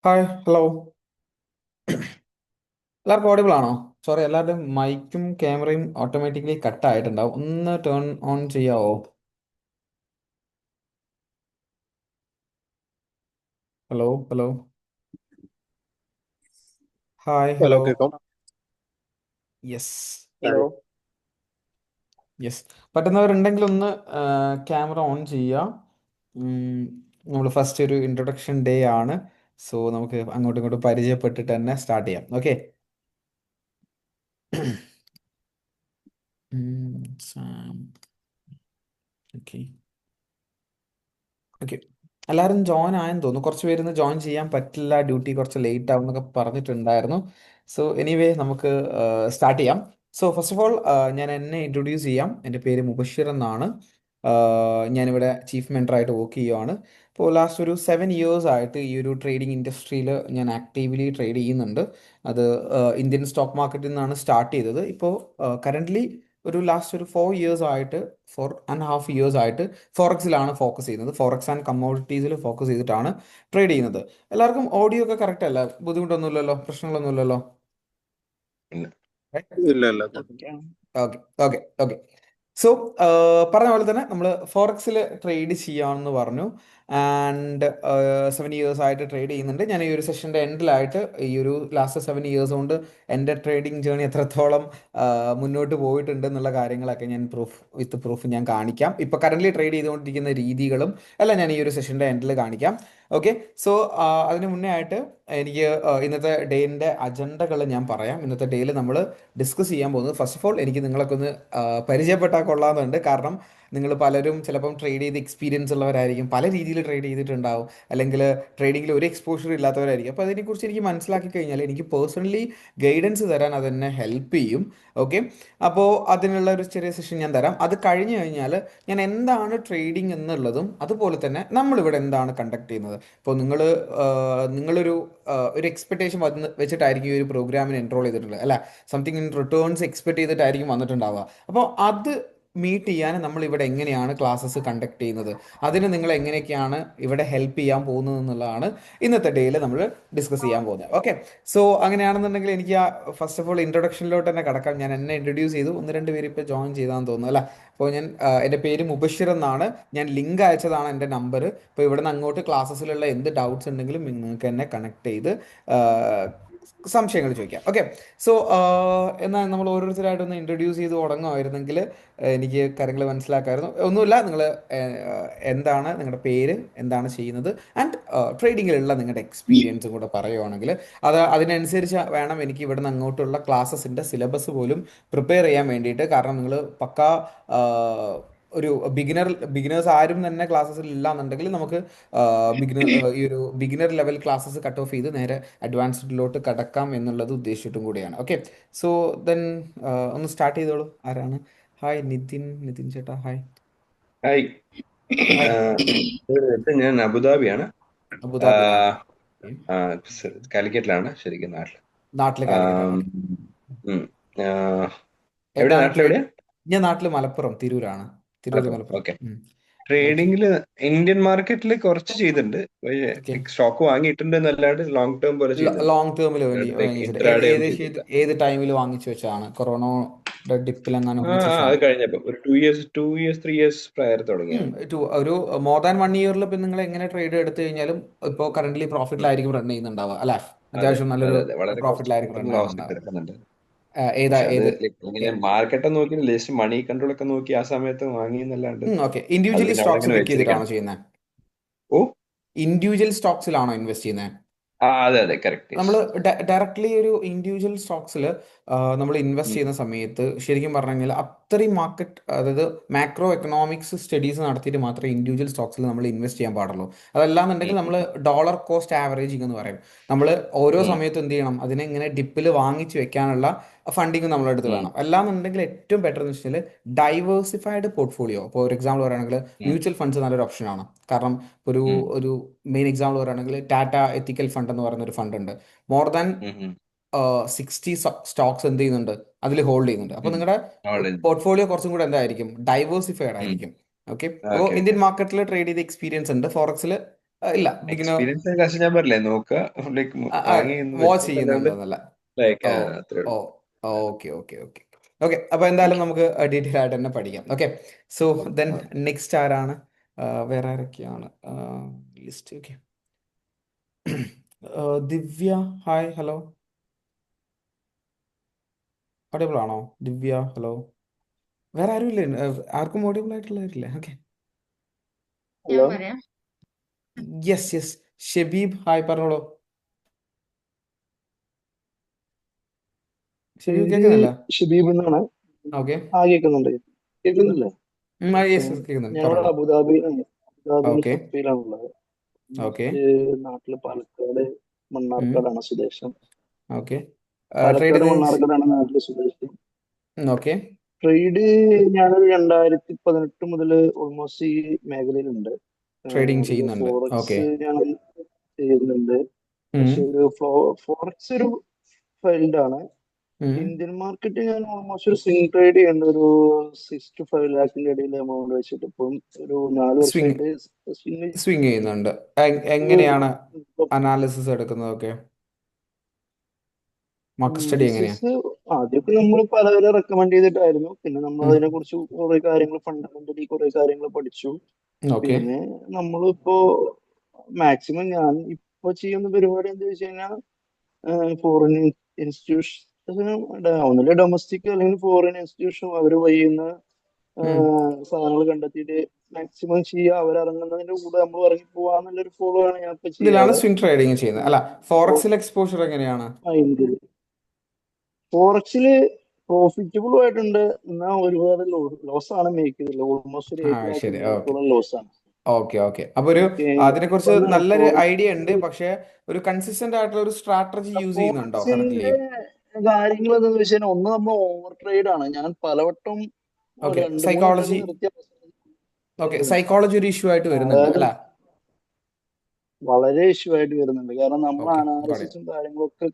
Hi hello. എല്ലാവർക്കും audible ആണോ? Sorry, എല്ലാവരുടെയും മൈക്കും ക്യാമറയും ഓട്ടോമാറ്റിക്കലി കട്ട് ആയിട്ടുണ്ടാവും. ഒന്ന് ടേൺ ഓൺ ചെയ്യാവോ? Hello hello. Hi hello hello. കേൾക്കാം. യെസ്. ഹലോ. യെസ്. പറ്റുന്നവരുണ്ടെങ്കിൽ ഒന്ന് ക്യാമറ ഓൺ ചെയ്യുക. നമ്മൾ ഫസ്റ്റ് ഒരു ഇൻട്രൊഡക്ഷൻ ഡേ ആണ്. സോ നമുക്ക് അങ്ങോട്ടും ഇങ്ങോട്ടും പരിചയപ്പെട്ടിട്ട് തന്നെ സ്റ്റാർട്ട് ചെയ്യാം. ഓക്കെ. ഓക്കെ. ഓക്കെ. എല്ലാവരും ജോയിൻ ആയെന്ന് തോന്നുന്നു. കുറച്ച് പേരിന്ന് ജോയിൻ ചെയ്യാൻ പറ്റില്ല, ഡ്യൂട്ടി കുറച്ച് ലേറ്റ് ആവും എന്നൊക്കെ പറഞ്ഞിട്ടുണ്ടായിരുന്നു. സോ എനിവേ നമുക്ക് സ്റ്റാർട്ട് ചെയ്യാം. സോ ഫസ്റ്റ് ഓഫ് ഓൾ ഞാൻ എന്നെ ഇൻട്രൊഡ്യൂസ് ചെയ്യാം. എൻ്റെ പേര് മുബഷിർ എന്നാണ്. ഞാനിവിടെ ചീഫ് മെൻറ്ററായിട്ട് വർക്ക് ചെയ്യുവാണ്. ഇപ്പോൾ ലാസ്റ്റ് ഒരു 7 ഇയേഴ്സ് ആയിട്ട് ഈ ഒരു ട്രേഡിംഗ് ഇൻഡസ്ട്രിയിൽ ഞാൻ ആക്റ്റീവ്ലി ട്രേഡ് ചെയ്യുന്നുണ്ട്. അത് ഇന്ത്യൻ സ്റ്റോക്ക് മാർക്കറ്റിൽ നിന്നാണ് സ്റ്റാർട്ട് ചെയ്തത്. ഇപ്പോൾ കറൻ്റ്ലി ഒരു ലാസ്റ്റ് ഒരു 4 ഇയേഴ്സ് ആയിട്ട്, 4.5 ഇയേഴ്സ് ആയിട്ട് ഫോറക്സിലാണ് ഫോക്കസ് ചെയ്യുന്നത്. ഫോറക്സ് ആൻഡ് കമ്മോഡിറ്റീസിൽ ഫോക്കസ് ചെയ്തിട്ടാണ് ട്രേഡ് ചെയ്യുന്നത്. എല്ലാവർക്കും ഓഡിയോ ഒക്കെ കറക്റ്റ് അല്ല? ബുദ്ധിമുട്ടൊന്നുമില്ലല്ലോ? പ്രശ്നങ്ങളൊന്നുമില്ലല്ലോ? ഇല്ല ഇല്ല ഇല്ല ഓക്കെ ഓക്കെ ഓക്കെ. സോ പറഞ്ഞ പോലെ തന്നെ നമ്മൾ ഫോറക്സിൽ ട്രേഡ് ചെയ്യാമെന്ന് പറഞ്ഞു. ആൻഡ് 7 ഇയേഴ്സ് ആയിട്ട് ട്രേഡ് ചെയ്യുന്നുണ്ട്. ഞാൻ ഈ ഒരു സെഷൻ്റെ എൻഡിലായിട്ട് ഈ ഒരു ലാസ്റ്റ് 7 ഇയേഴ്സ് കൊണ്ട് എൻ്റെ ട്രേഡിംഗ് ജേണി എത്രത്തോളം മുന്നോട്ട് പോയിട്ടുണ്ട് എന്നുള്ള കാര്യങ്ങളൊക്കെ ഞാൻ വിത്ത് പ്രൂഫ് ഞാൻ കാണിക്കാം. ഇപ്പോൾ കറൻ്റ്ലി ട്രേഡ് ചെയ്തുകൊണ്ടിരിക്കുന്ന രീതികളും എല്ലാം ഞാൻ ഈ ഒരു സെഷൻ്റെ എൻഡിൽ കാണിക്കാം. ഓക്കെ. സോ അതിന് മുന്നേ ആയിട്ട് എനിക്ക് ഇന്നത്തെ ഡേയിൻ്റെ അജണ്ടകൾ ഞാൻ പറയാം. ഇന്നത്തെ ഡേയിൽ നമ്മൾ ഡിസ്കസ് ചെയ്യാൻ പോകുന്നത്, ഫസ്റ്റ് ഓഫ് ഓൾ എനിക്ക് നിങ്ങളൊക്കെ ഒന്ന് പരിചയപ്പെട്ടാൽ കൊള്ളാമെന്നുണ്ട്. കാരണം നിങ്ങൾ പലരും ചിലപ്പം ട്രേഡ് ചെയ്ത് എക്സ്പീരിയൻസ് ഉള്ളവരായിരിക്കും, പല രീതിയിൽ ട്രേഡ് ചെയ്തിട്ടുണ്ടാവും, അല്ലെങ്കിൽ ട്രേഡിങ്ങിൽ ഒരു എക്സ്പോഷർ ഇല്ലാത്തവരായിരിക്കും. അപ്പോൾ അതിനെക്കുറിച്ച് എനിക്ക് മനസ്സിലാക്കി കഴിഞ്ഞാൽ എനിക്ക് പേഴ്സണലി ഗൈഡൻസ് തരാൻ അതെന്നെ ഹെൽപ്പ് ചെയ്യും. ഓക്കെ. അപ്പോൾ അതിനുള്ള ഒരു ചെറിയ സെഷൻ ഞാൻ തരാം. അത് കഴിഞ്ഞ് കഴിഞ്ഞാൽ ഞാൻ എന്താണ് ട്രേഡിംഗ് എന്നുള്ളതും അതുപോലെ തന്നെ നമ്മളിവിടെ എന്താണ് കണ്ടക്ട് ചെയ്യുന്നത്. ഇപ്പോൾ നിങ്ങളൊരു ഒരു എക്സ്പെക്ടേഷൻ വെച്ചിട്ടായിരിക്കും ഈ ഒരു പ്രോഗ്രാമിന് എൻറോൾ ചെയ്തിട്ടുള്ളത്, അല്ല, സംതിങ് ഇൻ റിട്ടേൺസ് എക്സ്പെക്ട് ചെയ്തിട്ടായിരിക്കും വന്നിട്ടുണ്ടാവുക. അപ്പോൾ അത് മീറ്റ് ചെയ്യാൻ നമ്മൾ ഇവിടെ എങ്ങനെയാണ് ക്ലാസ്സസ് കണ്ടക്ട് ചെയ്യുന്നത്, അതിന് നിങ്ങൾ എങ്ങനെയൊക്കെയാണ് ഇവിടെ ഹെൽപ്പ് ചെയ്യാൻ പോകുന്നത് എന്നുള്ളതാണ് ഇന്നത്തെ ഡേയിൽ നമ്മൾ ഡിസ്കസ് ചെയ്യാൻ പോകുന്നത്. ഓക്കെ. സോ അങ്ങനെയാണെന്നുണ്ടെങ്കിൽ എനിക്ക് ഫസ്റ്റ് ഓഫ് ഓൾ ഇൻട്രൊഡക്ഷനിലോട്ട് തന്നെ കടക്കാം. ഞാൻ എന്നെ ഇൻട്രൊഡ്യൂസ് ചെയ്തു, ഒന്ന് രണ്ട് പേര് ഇപ്പോൾ ജോയിൻ ചെയ്താന്ന് തോന്നുന്നു അല്ലേ? അപ്പോൾ എൻ്റെ പേര് മുബഷിർ എന്നാണ്. ഞാൻ ലിങ്ക് അയച്ചതാണ് എൻ്റെ നമ്പർ. അപ്പോൾ ഇവിടെ നിന്ന് അങ്ങോട്ട് ക്ലാസ്സസിലുള്ള എന്ത് ഡൗട്ട്സ് ഉണ്ടെങ്കിലും നിങ്ങൾക്ക് എന്നെ കണക്ട് ചെയ്ത് സംശയങ്ങൾ ചോദിക്കാം. ഓക്കെ. സോ എന്നാൽ നമ്മൾ ഓരോരുത്തരായിട്ടൊന്ന് ഇൻട്രൊഡ്യൂസ് ചെയ്ത് തുടങ്ങുമായിരുന്നെങ്കിൽ എനിക്ക് കാര്യങ്ങൾ മനസ്സിലാക്കാമായിരുന്നു. ഒന്നുമില്ല, നിങ്ങൾ എന്താണ് നിങ്ങളുടെ പേര്, എന്താണ് ചെയ്യുന്നത്, ആൻഡ് ട്രേഡിങ്ങിലുള്ള നിങ്ങളുടെ എക്സ്പീരിയൻസും കൂടെ പറയുവാണെങ്കിൽ അതിനനുസരിച്ച് വേണം എനിക്ക് ഇവിടെ നിന്ന് അങ്ങോട്ടുള്ള ക്ലാസ്സസിൻ്റെ സിലബസ് പോലും പ്രിപ്പയർ ചെയ്യാൻ വേണ്ടിയിട്ട്. കാരണം നിങ്ങൾ പക്കാ ഒരു ബിഗിനേഴ്സ് ആരും തന്നെ ക്ലാസ്സസിൽ ഇല്ല എന്നുണ്ടെങ്കിൽ നമുക്ക് ഈ ഒരു beginner level classes cut off ചെയ്ത് നേരെ അഡ്വാൻസ്ഡിലോട്ട് കടക്കാം എന്നുള്ളത് ഉദ്ദേശിച്ചിട്ടും കൂടിയാണ്. ഓക്കെ. സോ ദെൻ ഒന്ന് സ്റ്റാർട്ട് ചെയ്തോളൂ. ആരാണ്? ഹായ് നിതിൻ. നിതിൻ ചേട്ടാ ഹായ്. ഹായ്. ഹായ്. ഞാൻ അബുദാബിയാണ്. അബുദാബിയിലാണ്. Okay. കാലിക്കറ്റിലാണ് ശരിക്കും നാട്ടിൽ. നാട്ടില് കാലിക്കറ്റാണ്. ഓക്കെ. ഉം. ആ, എവിടെ എന്താണ് ട്രേഡ്? നാട്ടിലെവിടെയാ? ഞാൻ നാട്ടില് മലപ്പുറം, തിരൂരാണ്. തിരൂര് മലപ്പുറം. മലപ്പുറം. ഓക്കെ. ഓക്കെ. ട്രേഡിങ്ങിൽ ഇന്ത്യൻ മാർക്കറ്റിൽ കുറച്ച് ചെയ്തിട്ടുണ്ട്. ഓക്കെ. സ്റ്റോക്ക് വാങ്ങിയിട്ടുണ്ട് എന്നല്ലാണ്ട് ലോങ് ടേം പോലെ ചെയ്യുന്നില്ല. ലോങ് ടേമിൽ വേണ്ടി അല്ലാണ്ട് വാങ്ങിച്ചിട്ട് ഇൻട്രാഡേ ഒന്നും ഏകദേശം ചെയ്തില്ല. ഏത് ടൈമിൽ വാങ്ങിച്ചു വെച്ചാണ്? കൊറോണയുടെ ഡിപ്പിൽ ആ വാങ്ങിച്ചു ആ, അത് വെച്ചാണ്? കഴിഞ്ഞപ്പം ഒരു 2 ഇയേഴ്സ് 3 ഇയേഴ്സ് പ്രയർ തുടങ്ങിയാണ്. ഒരു മോർ ദാൻ 1 ഇയറിൽ ഇപ്പം നിങ്ങൾ എങ്ങനെ ട്രേഡ് എടുത്തു കഴിഞ്ഞാലും ഇപ്പോൾ കറന്റ് ഉം. പ്രോഫിറ്റിലായിരിക്കും റൺ ചെയ്യുന്നുണ്ടാവുക അല്ലേ? അതെ അത്യാവശ്യം അതെ നല്ലൊരു അതെ, വളരെ കുറച്ച് പ്രോഫിറ്റിലായിരിക്കും റൺ പെട്ടെന്ന് ലോസ് ഒക്കെ ചെയ്യുന്നുണ്ടാവുക. എടുക്കുന്നുണ്ട്. ഏതാ പക്ഷെ അത് ഏത്? ഇങ്ങനെ മാർക്കറ്റ് നോക്കി ലേശം മണി കൺട്രോൾ ഒക്കെ നോക്കി ആ സമയത്ത് വാങ്ങി എന്നല്ലാണ്ട് ഓക്കെ. അത് ഇൻഡിവിജ്വലി പിന്നെ അവിടെ സ്റ്റോക്സ് ഇങ്ങനെ പിക്ക് ചെയ്തിട്ടാണോ വെച്ചിരിക്കണം. ചെയ്യുന്നത്? ഓ, ഇൻഡിവിജ്വൽ സ്റ്റോക്സിലാണോ ഇൻവെസ്റ്റ് ചെയ്യുന്നത്? ആ അതെ അതെ, കറക്റ്റ്. നമ്മൾ ഡയറക്ട്ലി ഒരു ഇൻഡിവിജ്വൽ സ്റ്റോക്സിൽ നമ്മൾ ഇൻവെസ്റ്റ് ചെയ്യുന്ന സമയത്ത് ശരിക്കും പറഞ്ഞു കഴിഞ്ഞാൽ അത്രയും മാർക്കറ്റ്, അതായത് മാക്രോ എക്കണോമിക്സ് സ്റ്റഡീസ് നടത്തിയിട്ട് മാത്രമേ ഇൻഡിവിജ്വൽ സ്റ്റോക്സിൽ നമ്മൾ ഇൻവെസ്റ്റ് ചെയ്യാൻ പാടുള്ളൂ. അതല്ലാന്നുണ്ടെങ്കിൽ നമ്മൾ ഡോളർ കോസ്റ്റ് ആവറേജിങ് എന്ന് പറയും. നമ്മൾ ഓരോ സമയത്തും എന്ത് ചെയ്യണം, അതിനെ ഇങ്ങനെ ഡിപ്പിൽ വാങ്ങിച്ചു വെക്കാനുള്ള ഫണ്ടിങ് നമ്മളെ അടുത്ത് വേണം. അല്ലാന്നുണ്ടെങ്കിൽ ഏറ്റവും ബെറ്റർ എന്ന് വെച്ചാൽ ഡൈവേഴ്സിഫൈഡ് പോർട്ട്ഫോളിയോ. ഇപ്പോൾ ഒരു എക്സാമ്പിൾ പറയുകയാണെങ്കിൽ മ്യൂച്വൽ ഫണ്ട്സ് നല്ലൊരു ഓപ്ഷനാണ്. കാരണം ഒരു ഒരു മെയിൻ എക്സാമ്പിൾ പറയുകയാണെങ്കിൽ ടാറ്റ എത്തിക്കൽ ഫണ്ട് എന്ന് പറയുന്ന ഒരു ഫണ്ട് ഉണ്ട്. മോർ ദാൻ 60 സ്റ്റോക്സ് എന്ത് ചെയ്യുന്നുണ്ട്, അതിൽ ഹോൾഡ് ചെയ്യുന്നുണ്ട്. അപ്പോൾ നിങ്ങളുടെ പോർട്ട്ഫോളിയോ കുറച്ചും കൂടെ എന്തായിരിക്കും, ഡൈവേഴ്സിഫൈഡ് ആയിരിക്കും. ഓക്കെ. അപ്പോൾ ഓക്കെ ഓക്കെ. ഇന്ത്യൻ മാർക്കറ്റിൽ ട്രേഡ് ചെയ്ത എക്സ്പീരിയൻസ് ഉണ്ട്. ഫോറക്സിൽ ഇല്ല, ബിഗിനർ എക്സ്പീരിയൻസ് കാശ് ഞാൻ പറഞ്ഞില്ലേ, നോക്കുക, ലൈക്ക് വാങ്ങി ഒന്ന് വാച്ച് വെച്ചോന്നല്ലാണ്ട് ചെയ്യുന്നുണ്ടോന്നല്ല. ലൈക്ക് ഓ അത്രേ ഓ ഉള്ളൂ. Okay okay okay okay. അപ്പോൾ എന്തായാലും ഓക്കെ. നമുക്ക് ഡീറ്റെയിൽ ആയിട്ട് തന്നെ പഠിക്കാം. ഓക്കെ. സോ ദെൻ നെക്സ്റ്റ് ആരാണ്? വേറെ ആരൊക്കെയാണ് list? Okay. Divya, hi, hello. Audible ആണോ ദിവ്യ? ഹലോ. വേറെ ആരും ഇല്ലേ? ആർക്കും ഓഡിയബിൾ ആയിട്ടുള്ളവരില്ലേ? ഓക്കെ. ഞാൻ ഹലോ, പറയാം. Yes yes. ഷബീബ്, ഹായ്, പറഞ്ഞോളൂ. ഷബീബ് പേര് കേൾക്കുന്നില്ല? ഷബീബ് എന്നാണ്. ഓക്കെ. കേൾക്കുന്നുണ്ട്. കേൾക്കുന്നില്ലേ? യെസ് യെസ്, കേൾക്കുന്നുണ്ട്, ഞാനിവിടെ പറഞ്ഞോളൂ. അബുദാബിയിലാണ്. അബുദാബിയിൽ ഓക്കെ ഫത്തയിലാണുള്ളത്. ഓക്കെ മറ്റ് നാട്ടില് പാലക്കാട് മണ്ണാർക്കാടാണ് സ്വദേശം. ഓക്കെ. ട്രേഡ് പാലക്കാട് ചെയ്ത് മണ്ണാർക്കാടാണ് നാട്ടില് സ്വദേശം. ഓക്കെ. ട്രേഡ് ഞാനൊരു 2018 മുതൽ ഓൾമോസ്റ്റ് ഈ മേഖലയിലുണ്ട്. ട്രേഡിങ് അതിൽ ചെയ്യുന്നുണ്ട്. ഓക്കെ. ഫോറക്സ് ഞാൻ ചെയ്യുന്നുണ്ട്. പക്ഷെ ഒരു ഫോറക്സ് ഒരു ഫൈൽഡ് ആണ്. ഇന്ത്യൻ മാർക്കറ്റ് ഞാൻ ഓൾമോസ്റ്റ് ഒരു സ്വിംഗ് ട്രേഡ് ചെയ്യുന്ന ഒരു 6 to 5 lakhന്റെ ഇടയിൽ എമൗണ്ട് വെച്ചിട്ട് ഇപ്പം ഒരു 4 വർഷമായിട്ട് സ്വിങ് സ്വിംഗ് സ്വിങ് ചെയ്യുന്നുണ്ട്. എങ്ങനെയാണ് അനാലിസിസ് എടുക്കുന്നതൊക്കെ? മാർക്കറ്റ് സ്റ്റഡി എങ്ങനെയാ? അനാലിസിസ് ആദ്യമൊക്കെ നമ്മൾ പലവരെ റെക്കമെൻഡ് ചെയ്തിട്ടായിരുന്നു. പിന്നെ നമ്മൾ ഉം. അതിനെ കുറിച്ച് കുറെ കാര്യങ്ങൾ ഫണ്ടമെന്റലി കുറെ കാര്യങ്ങൾ പഠിച്ചു. ഓക്കെ. പിന്നെ നമ്മളിപ്പോ മാക്സിമം ഞാൻ ഇപ്പൊ ചെയ്യുന്ന പരിപാടി എന്താ വെച്ച് കഴിഞ്ഞാൽ ഫോറിൻ ഇൻസ്റ്റിറ്റ്യൂഷൻ ഒന്നിലെ ഡൊമസ്റ്റിക് അല്ലെങ്കിൽ ഫോറിൻ ഇൻസ്റ്റിറ്റ്യൂഷൻ അവർ വയ്യുന്ന ഉം. സാധനങ്ങൾ കണ്ടെത്തിയിട്ട് മാക്സിമം ചെയ്യുക, അവരിറങ്ങുന്നതിന്റെ കൂടെ നമ്മൾ ഇറങ്ങി പോവാന്നുള്ളൊരു ഫോളോ ആണ് ഞാൻ ഇപ്പൊ ഇതിലാണ് ചെയ്യാറ്. സ്വിംഗ് ട്രേഡിങ് ചെയ്യുന്നത് അല്ല? ഫോറക്സിൽ എക്സ്പോഷർ എങ്ങനെയാണ്? ഫോറക്സില് പ്രോഫിറ്റബിളും ആയിട്ടുണ്ട്, എന്നാൽ ഒരുപാട് ലോസ് ആണ് മേക്ക് ചെയ്തത്. ഓൾമോസ്റ്റ് ഒരു ആ 8 lakh ശരി. ഓക്കെ ഇതിനകത്തോളം ലോസ് ആണ്. Okay okay. അപ്പോൾ ഒരു ഓക്കെ. അതിനെക്കുറിച്ച് നല്ലൊരു ഐഡിയ ഉണ്ട്, ഫോറക്സിൽ പക്ഷേ ഒരു കൺസിസ്റ്റന്റ് ആയിട്ടുള്ള ഒരു സ്ട്രാറ്റജി യൂസ് ചെയ്യുന്നുണ്ടോ കറക്റ്റ്ലി? ഫോറക്സിന്റെ കാര്യങ്ങൾ എന്താണെന്ന് വെച്ച് കഴിഞ്ഞാൽ ഒന്ന് നമ്മൾ ഓവർ ട്രേഡ് ആണ്. ഞാൻ പലവട്ടം ഓക്കെ. 2 3 വട്ടമൊക്കെ സൈക്കോളജി. നിർത്തിയ ഓക്കെ, വരുന്നുണ്ട്. സൈക്കോളജി ഒരു ഇഷ്യൂ ആയിട്ട് വരുന്നുണ്ട് അതായത് അല്ല? വളരെ ഇഷ്യൂ ആയിട്ട് വരുന്നുണ്ട്. കാരണം നമ്മൾ ഓക്കെ, ഗോട്ട് ഇറ്റ്. അനാലിസിസും കാര്യങ്ങളൊക്കെ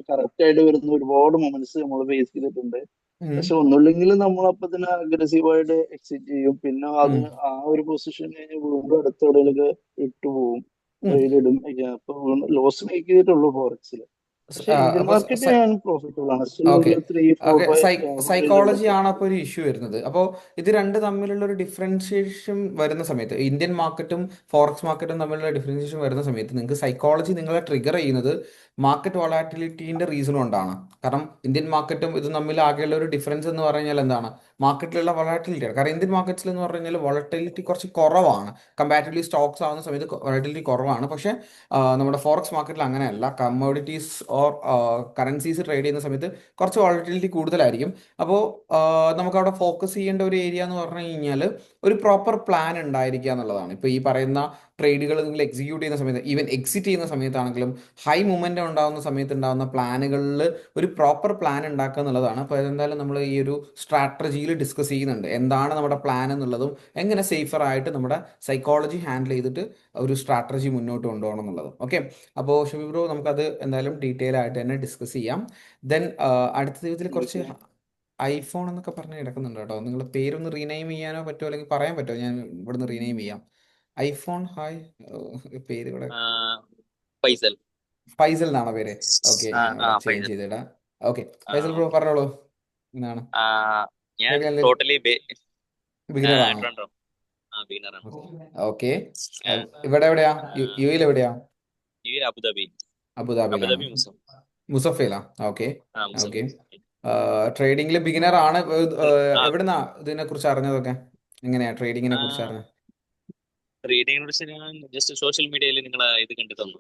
കറക്റ്റ് ആയിട്ട് വരുന്ന ഒരുപാട് മൊമെന്റ്സ് നമ്മൾ ഫേസ് ചെയ്തിട്ടുണ്ട്. പക്ഷെ ഒന്നുമില്ലെങ്കിൽ നമ്മൾ അപ്പൊ തന്നെ അഗ്രസീവ് ആയിട്ട് എക്സിറ്റ് ചെയ്യും. പിന്നെ അത് ആ ഒരു പൊസിഷൻ കഴിഞ്ഞ് വീണ്ടും അടുത്ത എവിടെയൊക്കെ ഇട്ടുപോകും, ട്രേഡ് ഇടും. അപ്പൊ ലോസ് മേക്ക് ചെയ്തിട്ടുള്ളൂ ഫോറക്സിൽ. പക്ഷെ ഇന്ത്യൻ അപ്പോൾ മാർക്കറ്റ് ഞാൻ പ്രോഫിറ്റബിൾ ആണ്. സ്റ്റിൽ ഓക്കെ ഒരു 3 4 ഓക്കെ. 5 സൈക്കോളജി ആണ് അപ്പോൾ ഒരു ഇഷ്യൂ വരുന്നത്. അപ്പോൾ ഇത് രണ്ട് തമ്മിലുള്ള ഒരു ഡിഫറൻഷിയേഷൻ വരുന്ന സമയത്ത്, ഇന്ത്യൻ മാർക്കറ്റും ഫോറക്സ് മാർക്കറ്റും തമ്മിലുള്ള ഡിഫറൻഷിയേഷൻ വരുന്ന സമയത്ത്, നിങ്ങൾക്ക് സൈക്കോളജി നിങ്ങളെ ട്രിഗർ ചെയ്യുന്നത് മാർക്കറ്റ് വൊളാറ്റിലിറ്റീൻ്റെ റീസൺ കൊണ്ടാണ്. കാരണം ഇന്ത്യൻ മാർക്കറ്റും ഇതും തമ്മിൽ ആകെയുള്ള ഒരു ഡിഫറൻസ് എന്ന് പറഞ്ഞാൽ എന്താണ്? മാർക്കറ്റിലുള്ള വൊളാറ്റിലിറ്റിയാണ്. കാരണം ഇന്ത്യൻ മാർക്കറ്റ്സിൽ എന്ന് പറഞ്ഞു കഴിഞ്ഞാൽ വൊളറ്റിലിറ്റി കുറച്ച് കുറവാണ്. കമ്പാരിറ്റീവ്ലി സ്റ്റോക്സ് ആവുന്ന സമയത്ത് വൊളറ്റിലിറ്റി കുറവാണ്. പക്ഷേ നമ്മുടെ ഫോറക്സ് മാർക്കറ്റിൽ അങ്ങനെയല്ല. കമ്മോഡിറ്റീസ് ഓർ കറൻസീസ് ട്രേഡ് ചെയ്യുന്ന സമയത്ത് കുറച്ച് വോളറ്റിലിറ്റി കൂടുതലായിരിക്കും. അപ്പോൾ നമുക്കവിടെ ഫോക്കസ് ചെയ്യേണ്ട ഒരു ഏരിയ എന്ന് പറഞ്ഞു കഴിഞ്ഞാൽ ഒരു പ്രോപ്പർ പ്ലാൻ ഉണ്ടായിരിക്കുക എന്നുള്ളതാണ്. ഇപ്പോൾ ഈ പറയുന്ന ട്രേഡുകൾ നിങ്ങൾ എക്സിക്യൂട്ട് ചെയ്യുന്ന സമയത്ത്, ഈവൻ എക്സിറ്റ് ചെയ്യുന്ന സമയത്താണെങ്കിലും, ഹൈ മൊമെൻ്റ് ഉണ്ടാകുന്ന സമയത്ത് ഉണ്ടാകുന്ന പ്ലാനുകളിൽ ഒരു പ്രോപ്പർ പ്ലാൻ ഉണ്ടാക്കുക എന്നുള്ളതാണ്. അപ്പോൾ എന്തായാലും നമ്മൾ ഈ ഒരു സ്ട്രാറ്റജിയിൽ ഡിസ്കസ് ചെയ്യുന്നുണ്ട് എന്താണ് നമ്മുടെ പ്ലാൻ എന്നുള്ളതും എങ്ങനെ സേഫർ ആയിട്ട് നമ്മുടെ സൈക്കോളജി ഹാൻഡിൽ ചെയ്തിട്ട് ഒരു സ്ട്രാറ്റജി മുന്നോട്ട് കൊണ്ടുപോകണം എന്നുള്ളതും. ഓക്കെ. അപ്പോൾ ഷബി ബ്രോ, നമുക്കത് എന്തായാലും ഡീറ്റെയിൽ ആയിട്ട് തന്നെ ഡിസ്കസ് ചെയ്യാം. ദെൻ അടുത്ത ഇതിൽ കുറച്ച് ഐഫോൺ എന്നൊക്കെ പറഞ്ഞ് കിടക്കുന്നുണ്ട് കേട്ടോ. നിങ്ങൾ പേരൊന്ന് റീനെയിം ചെയ്യാനോ പറ്റുമോ, അല്ലെങ്കിൽ പറയാൻ പറ്റുമോ? ഞാൻ ഇവിടുന്ന് റീനെയിം ചെയ്യാം. IPhone, hi. പേര് ഇവിടെ ഫൈസൽ. ഫൈസൽ എന്നാണോ പേര്? ഓക്കെ, ആ ഞാൻ ആ ഇവിടെ ചേഞ്ച് ഫൈസൽ. ചെയ്തിടാം. ഓക്കെ, ആ ഫൈസൽ ബ്രോ പറഞ്ഞോളൂ. എന്താണ് ആ, ഞാൻ ട്രേഡിംഗ് ടോട്ടലി ബിഗിനർ ആണോ? ട്രിവാൻഡ്രം. ബീനറാണ്. ഓക്കെ. ഇവിടെ എവിടെയാ? യു എയിൽ എവിടെയാ? അബുദാബി. അബുദാബിയിലാണ്. അബുദാബി മുസം. മുസഫയിലാ? ഓക്കെ മുസം. ഓക്കെ. ട്രേഡിംഗിൽ ബിഗിനർ ആണ്. ആ എവിടുന്നാ ഇതിനെ കുറിച്ച് അറിഞ്ഞതൊക്കെ? എങ്ങനെയാ ട്രേഡിങ്ങിനെ കുറിച്ച് അറിഞ്ഞത്? റീഡിങ്ങിനെ കുറിച്ച് ഞാൻ ജസ്റ്റ് സോഷ്യൽ മീഡിയയിൽ നിങ്ങളെ ഇത് കണ്ടു തന്നു.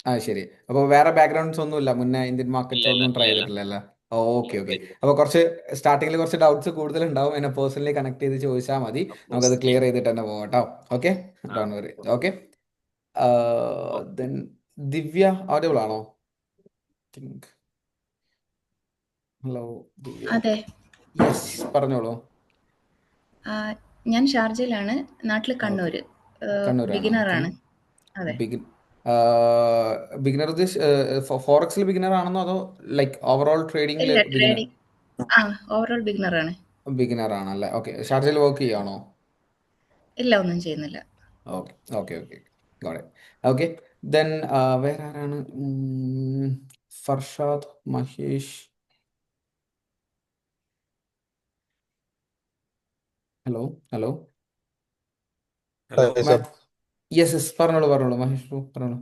ആ ശരി. അപ്പോൾ വേറെ ബാക്ക്ഗ്രൗണ്ട്സ് ഒന്നുമില്ല, മുന്നേ ഇന്ത്യൻ ഇല്ല മാർക്കറ്റ്സ് ഇല്ല ഒന്നും ട്രൈ ഇല്ല ഇല്ല ചെയ്തിട്ടില്ലല്ലോ? ഇല്ല ഓക്കെ ഓക്കെ. ഇല്ല. അപ്പോൾ കുറച്ച് സ്റ്റാർട്ടിങ്ങിൽ കുറച്ച് ഡൗട്ട്സ് കൂടുതലുണ്ടാവും. എന്നെ പേഴ്സണലി കണക്ട് ചെയ്ത് ചോദിച്ചാൽ മതി, ഓഫ് കോഴ്സ്. നമുക്കത് ക്ലിയർ ചെയ്തിട്ട് തന്നെ പോകാം കേട്ടോ. Okay, don't worry. Okay. Okay. Then Divya audible ആണോ? തിങ്ക്. ഹലോ ദിവ്യ. അതെ. യെസ്, പറഞ്ഞോളൂ. ആ, ഞാൻ ഷാർജയിലാണ്, നാട്ടിൽ ഓക്കെ, കണ്ണൂര്. കണ്ണൂരാണ്. Beginner okay. ആണ്. അതെ. ബിഗിൻ ബിഗിനർ ഫോറക്സിൽ ബിഗിനർ ആണെന്നോ, അതോ ലൈക്ക് ഓവറോൾ ട്രേഡിംഗിൽ ഇല്ല, ബിഗിനർ? ട്രേഡിംഗ്. ഓവറോൾ ബിഗിനർ ആണ്. ബിഗിനർ ആണല്ലേ? ഓക്കെ. ഷാർജയിൽ വർക്ക് ചെയ്യുകയാണോ? ഇല്ല, ഒന്നും ചെയ്യുന്നില്ല. Okay okay okay. Got it. Okay, then വേറെ ആരാണ്? Farshad, Mahesh. Hello hello hello sir. Yes yes, പറഞ്ഞോളൂ മഹേഷ് ബ്രോ, പറഞ്ഞോളൂ.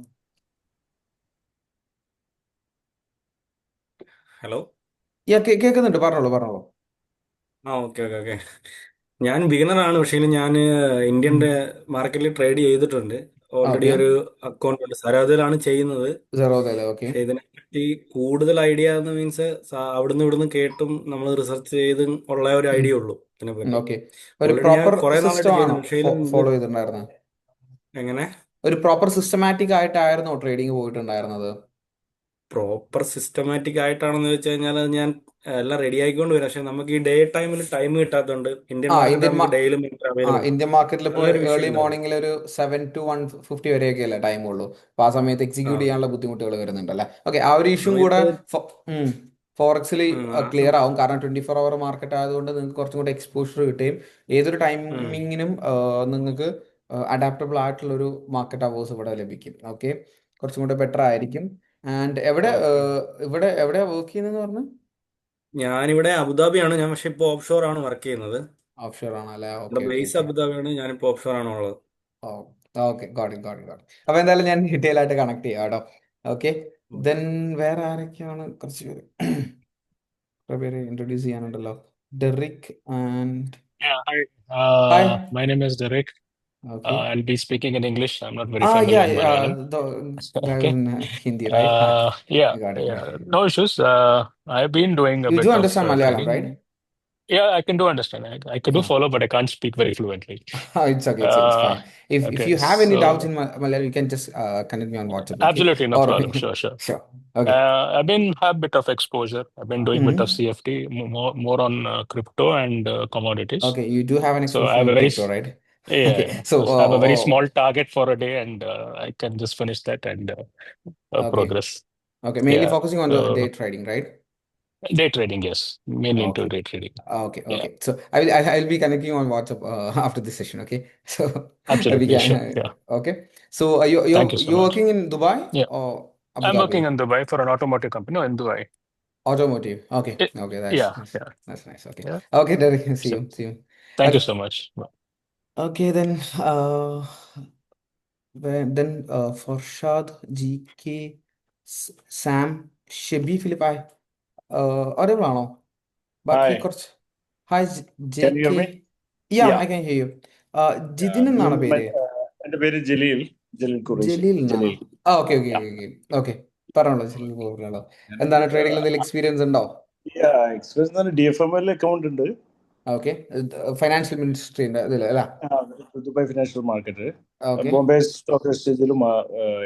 ഹലോ. കേൾക്കുന്നുണ്ട്, പറഞ്ഞോളൂ. ഓക്കെ. ഞാൻ ബിഗിനറാണ്, പക്ഷേ ഞാൻ ഇന്ത്യൻ്റെ മാർക്കറ്റിൽ ട്രേഡ് ചെയ്തിട്ടുണ്ട്. ഓൾറെഡി ഓക്കെ, ഒരു അക്കൗണ്ട് ഉണ്ട്, സരോദയിലാണ് ചെയ്യുന്നത്. സെറോദയിലെ. ഓക്കെ പക്ഷെ ഇതിനെപ്പറ്റി കൂടുതൽ ഐഡിയ എന്ന് മീൻസ് അവിടുന്ന് ഇവിടുന്ന് കേട്ടും നമ്മൾ റിസർച്ച് ചെയ്തും ഉള്ള ഒരു ഐഡിയ ഉള്ളൂ ഇതിനെപ്പറ്റി. ഓക്കെ, ഒരു ഓൾറെഡി ഞാൻ പ്രോപ്പർ കുറെ സിസ്റ്റം നാളായിട്ട് ആണോ ചെയ്യുന്നുണ്ട്, പക്ഷേ ഇത് ഫോളോ ചെയ്തിട്ടുണ്ടായിരുന്നത്? എങ്ങനെ ഒരു പ്രോപ്പർ സിസ്റ്റമാറ്റിക് ആയിട്ടായിരുന്നോ ട്രേഡിങ് പോയിട്ടുണ്ടായിരുന്നത്? പ്രോപ്പർ സിസ്റ്റമാറ്റിക് ആയിട്ടാണെന്ന് വെച്ച് കഴിഞ്ഞാൽ ഞാൻ എല്ലാം റെഡി ആയിക്കൊണ്ട് വരും. പക്ഷെ നമുക്ക് ഈ ഡേ ടൈമിൽ ടൈം കിട്ടാത്തതുകൊണ്ട് ഇന്ത്യൻ മാർക്കറ്റ് നമുക്ക് ഡെയിലും അവൈലബിൾ. ഇന്ത്യൻ മാർക്കറ്റിൽ ഇപ്പോൾ അങ്ങനൊരു വിഷയം ഏർലി ഉണ്ടായിരുന്നു. മോർണിംഗിൽ ഒരു 7 to 1:50 വരെയൊക്കെ അല്ലേ ടൈം ഉള്ളൂ. അപ്പോൾ ആ സമയത്ത് ആ എക്സിക്യൂട്ട് ചെയ്യാനുള്ള ബുദ്ധിമുട്ടുകൾ വരുന്നുണ്ടല്ലേ. ഓക്കെ, ആ ഒരു ഇഷ്യൂ കൂടെ സമയത്ത് ഫോറക്സിൽ ആ ക്ലിയർ ആവും. കാരണം 24 hour മാർക്കറ്റ് ആയതുകൊണ്ട് നിങ്ങൾക്ക് കുറച്ചും കൂടെ എക്സ്പോഷർ കിട്ടുകയും ഏതൊരു ഉം. ടൈമിങ്ങിനും നിങ്ങൾക്ക് അഡാപ്റ്റബിൾ ആയിട്ടുള്ളൊരു മാർക്കറ്റ് അവേഴ്സ് ഇവിടെ ലഭിക്കും. ഓക്കെ, കുറച്ചും കൂടെ ബെറ്റർ ആയിരിക്കും. ആൻഡ് എവിടെയാ വർക്ക് ചെയ്യുന്നതെന്ന് പറഞ്ഞു? ഞാനിവിടെ അബുദാബിയാണ് ഞാൻ, പക്ഷെ ഇപ്പോൾ ഓഫ് ഷോർ ആണ് വർക്ക് ചെയ്യുന്നത്. ഓഫ് ഷോർ ആണല്ലേ. നമ്മുടെ ഓക്കെ ബേസ് അബുദാബിയാണ്, ഞാനിപ്പോൾ ഓഫ് ഷോർ ആണ് ഉള്ളത്. Okay, got it. അപ്പോൾ എന്തായാലും ഞാൻ ഡീറ്റെയിൽ ആയിട്ട് കണക്ട് ചെയ്യാം കേട്ടോ. ഓക്കെ, ദെൻ വേറെ ആരൊക്കെയാണ്? കുറേ പേര് ഇൻട്രൊഡ്യൂസ് ചെയ്യാനുണ്ടല്ലോ. Derek and Yeah, hi. Hi. My name is Derek. ഓക്കെ, I'll be speaking in English. I'm not very yeah familiar in Malayalam. guy Okay. in Hindi, right? Yeah, Got it. no issues. I've been doing a You bit do of understand Malayalam, trading. right? Yeah, I can do understand. I can do follow, but I can't speak very fluently. It's okay, it's fine. If Okay, you have any so doubts in Malayalam, you can just connect me on WhatsApp, okay? absolutely no Or problem. Sure. sure. Okay. I've have a bit of exposure. I've been doing bit of CFD, more on crypto and commodities. Okay, you do have an So I exposure have in a very crypto, right? Yeah, Okay, yeah. so So I have a very small target for a day, and I can just finish that and okay, progress. mainly Yeah. focusing on the So day trading, right? day trading, yes, mainly into Okay. day trading. Okay. Yeah, So I'll be connecting on WhatsApp after this session. Okay. So we absolutely, sure. can. Yeah. Okay. So Thank you so you're much. working in Dubai Yeah, or Abu I'm Dhabi? working in Dubai for an automotive company in Dubai. Automotive. Okay. It, Okay. yeah, That's yeah, nice. Okay. yeah. Okay, Derek. See So you. thank you Okay. so much. Bye. Okay, then Farshad, GK, Sam, Shebi Philip, audible ആണോ? ബാക്കി Hi, കുറച്ച് hi can you hear JK. me? Yeah, Yeah. I can hear you. Jithin എന്നാണ് പേര്? എൻ്റെ പേര് ജലീൽ ഖുറേഷി. ജലീൽ എന്നാണോ? Jaleel. Okay. പറഞ്ഞോളൂ ജലീൽ പറഞ്ഞോളൂ. എന്താണ് ട്രേഡിംഗിൽ എന്തെങ്കിലും എക്സ്പീരിയൻസ് ഉണ്ടോ? എക്സ്പീരിയൻസ് DFML അക്കൗണ്ട് ഉണ്ട്. ഓക്കെ, ഫൈനാൻഷ്യൽ മിനിസ്ട്രിന്റെ ഇതില് അല്ല? Dubai financial market, okay Bombay stock എക്സ്ചേഞ്ചിലും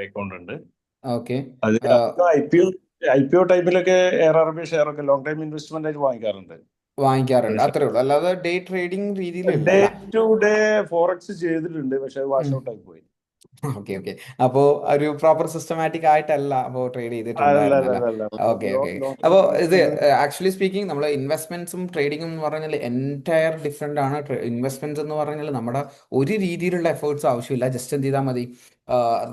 അക്കൗണ്ട് ഉണ്ട്. ഓക്കെ അത് IPO ടൈമിലൊക്കെ ARRB ഷെയർ ഒക്കെ ലോങ് ടൈം ഇൻവെസ്റ്റ്മെന്റ് ആയിട്ട് വാങ്ങിക്കാറുണ്ട്. വാങ്ങിക്കാറുണ്ട്, അത്രേ ഉള്ളൂ. അല്ലാതെ ഡേ ട്രേഡിംഗ് രീതിയിലല്ല ഡേ അല്ല? ടു ഡേ ഫോറക്സ് ചെയ്തിട്ടുണ്ട്, പക്ഷെ വാഷ് ഔട്ട് ആയി പോയി. ഓക്കെ. അപ്പോ ഒരു പ്രോപ്പർ സിസ്റ്റമാറ്റിക് ആയിട്ടല്ല അപ്പോൾ ട്രേഡ് അല്ല ചെയ്തിട്ടുണ്ടായിരുന്നല്ല. ഓക്കെ. അപ്പോൾ ഇത് ആക്ച്വലി സ്പീക്കിംഗ് നമ്മൾ ഇൻവെസ്റ്റ്മെന്റ്സും ട്രേഡിങ്ങും എന്ന് പറഞ്ഞാൽ എൻറ്റയർ ഡിഫറെൻ്റ് ആണ്. ഇൻവെസ്റ്റ്മെന്റ്സ് എന്ന് പറഞ്ഞാൽ നമ്മുടെ ഒരു രീതിയിലുള്ള എഫേർട്സ് ആവശ്യമില്ല, ജസ്റ്റ് എന്ത് ചെയ്താൽ മതി,